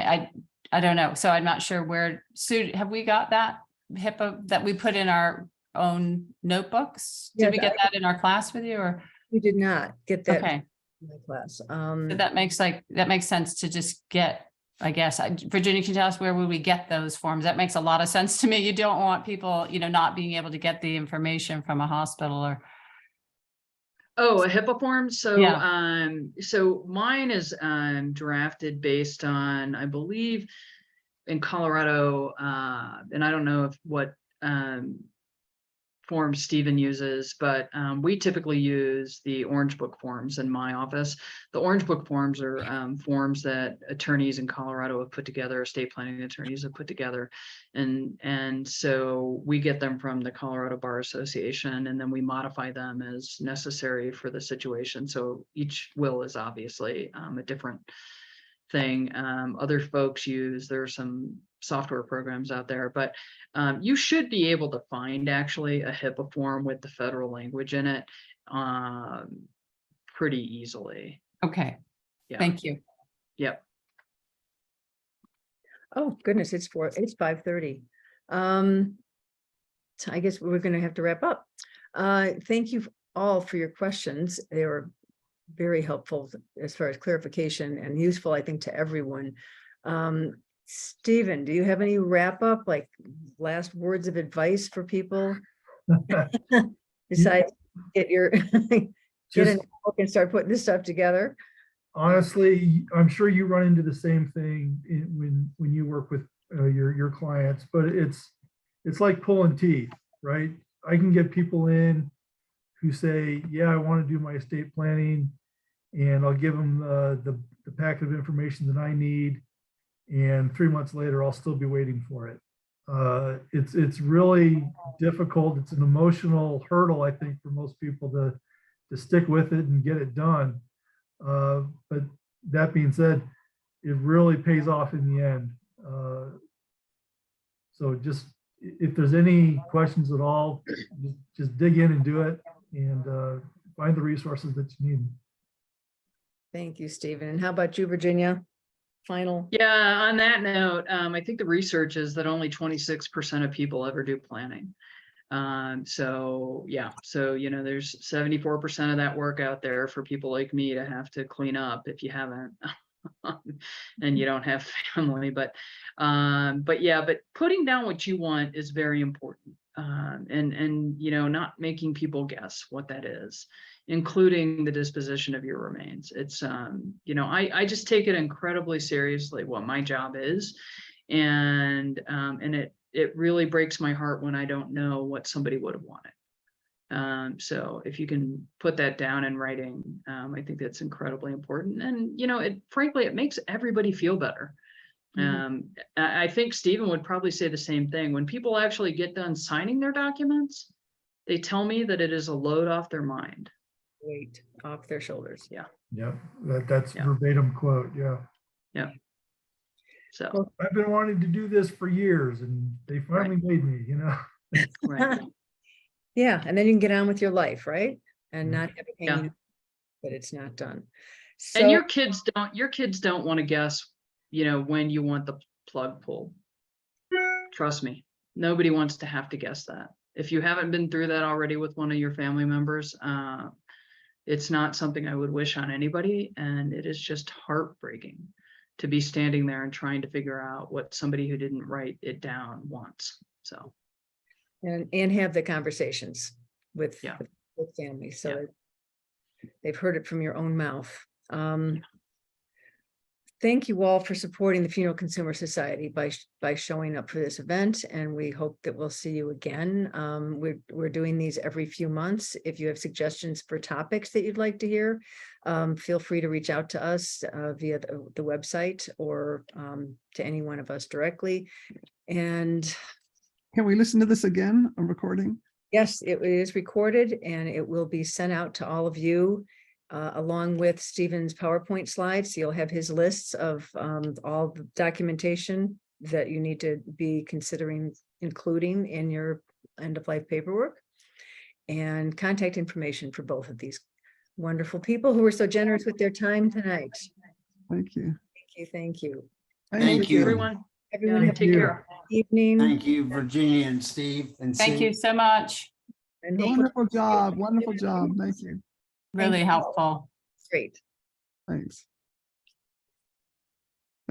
I don't know. So I'm not sure where, Sue, have we got that HIPAA that we put in our own notebooks? Did we get that in our class with you, or? We did not get that. Okay. In my class. So that makes sense to just get, I guess. Virginia, can you tell us where would we get those forms? That makes a lot of sense to me. You don't want people, not being able to get the information from a hospital or. Oh, a HIPAA form. So, Yeah. So mine is drafted based on, I believe, in Colorado, and I don't know what form Stephen uses, but we typically use the Orange Book forms in my office. The Orange Book forms are forms that attorneys in Colorado have put together, estate planning attorneys have put together. And so we get them from the Colorado Bar Association, and then we modify them as necessary for the situation. So each will is obviously a different thing. Other folks use, there are some software programs out there, but you should be able to find actually a HIPAA form with the federal language in it pretty easily. Okay. Yeah. Thank you. Yep. Oh, goodness, it's 5:30. So I guess we're going to have to wrap up. Thank you all for your questions. They were very helpful as far as clarification and useful, I think, to everyone. Stephen, do you have any wrap up, like last words of advice for people? Besides, get a book and start putting this stuff together. Honestly, I'm sure you run into the same thing when you work with your clients, but it's like pulling teeth, right? I can get people in who say, yeah, I want to do my estate planning. and I'll give them the packet of information that I need. And 3 months later, I'll still be waiting for it. It's really difficult. It's an emotional hurdle, I think, for most people to stick with it and get it done. But that being said, it really pays off in the end. So just, if there's any questions at all, just dig in and do it, and find the resources that you need. Thank you, Stephen. And how about you, Virginia? Final? Yeah, on that note, I think the research is that only 26% of people ever do planning. So yeah, so there's 74% of that work out there for people like me to have to clean up if you haven't. And you don't have family, but putting down what you want is very important. And not making people guess what that is, including the disposition of your remains. It's I just take it incredibly seriously what my job is, and it really breaks my heart when I don't know what somebody would have wanted. So if you can put that down in writing, I think that's incredibly important. And frankly, it makes everybody feel better. I think Stephen would probably say the same thing. When people actually get done signing their documents, they tell me that it is a load off their mind. Weight off their shoulders. Yeah. Yep, that's Yeah. verbatim quote. Yeah. Yeah. So, Well, I've been wanting to do this for years, and they finally made me, right. Yeah, and then you can get on with your life, right? And Yeah. not have it Yeah. hanging that it's not done. And So, your kids don't want to guess, when you want the plug pulled. Trust me, nobody wants to have to guess that. If you haven't been through that already with one of your family members, it's not something I would wish on anybody. And it is just heartbreaking to be standing there and trying to figure out what somebody who didn't write it down wants. So, and have the conversations with, Yeah. with family. So Yeah. they've heard it from your own mouth. Thank you all for supporting the Funeral Consumer Society by showing up for this event, and we hope that we'll see you again. We're doing these every few months. If you have suggestions for topics that you'd like to hear, feel free to reach out to us via the website or to any one of us directly. And Can we listen to this again, a recording? yes, it is recorded and it will be sent out to all of you. Along with Stephen's PowerPoint slides. So you'll have his lists of all the documentation that you need to be considering including in your end-of-life paperwork, and contact information for both of these wonderful people who were so generous with their time tonight. Thank you. Thank you, thank you. Thank you. everyone, Everyone have a take you. care. good evening. Thank you, Virginia and Steve and Thank Sue. you so much. And hopefully Wonderful job. Wonderful job. Thank you. Really you. helpful. great. Thanks.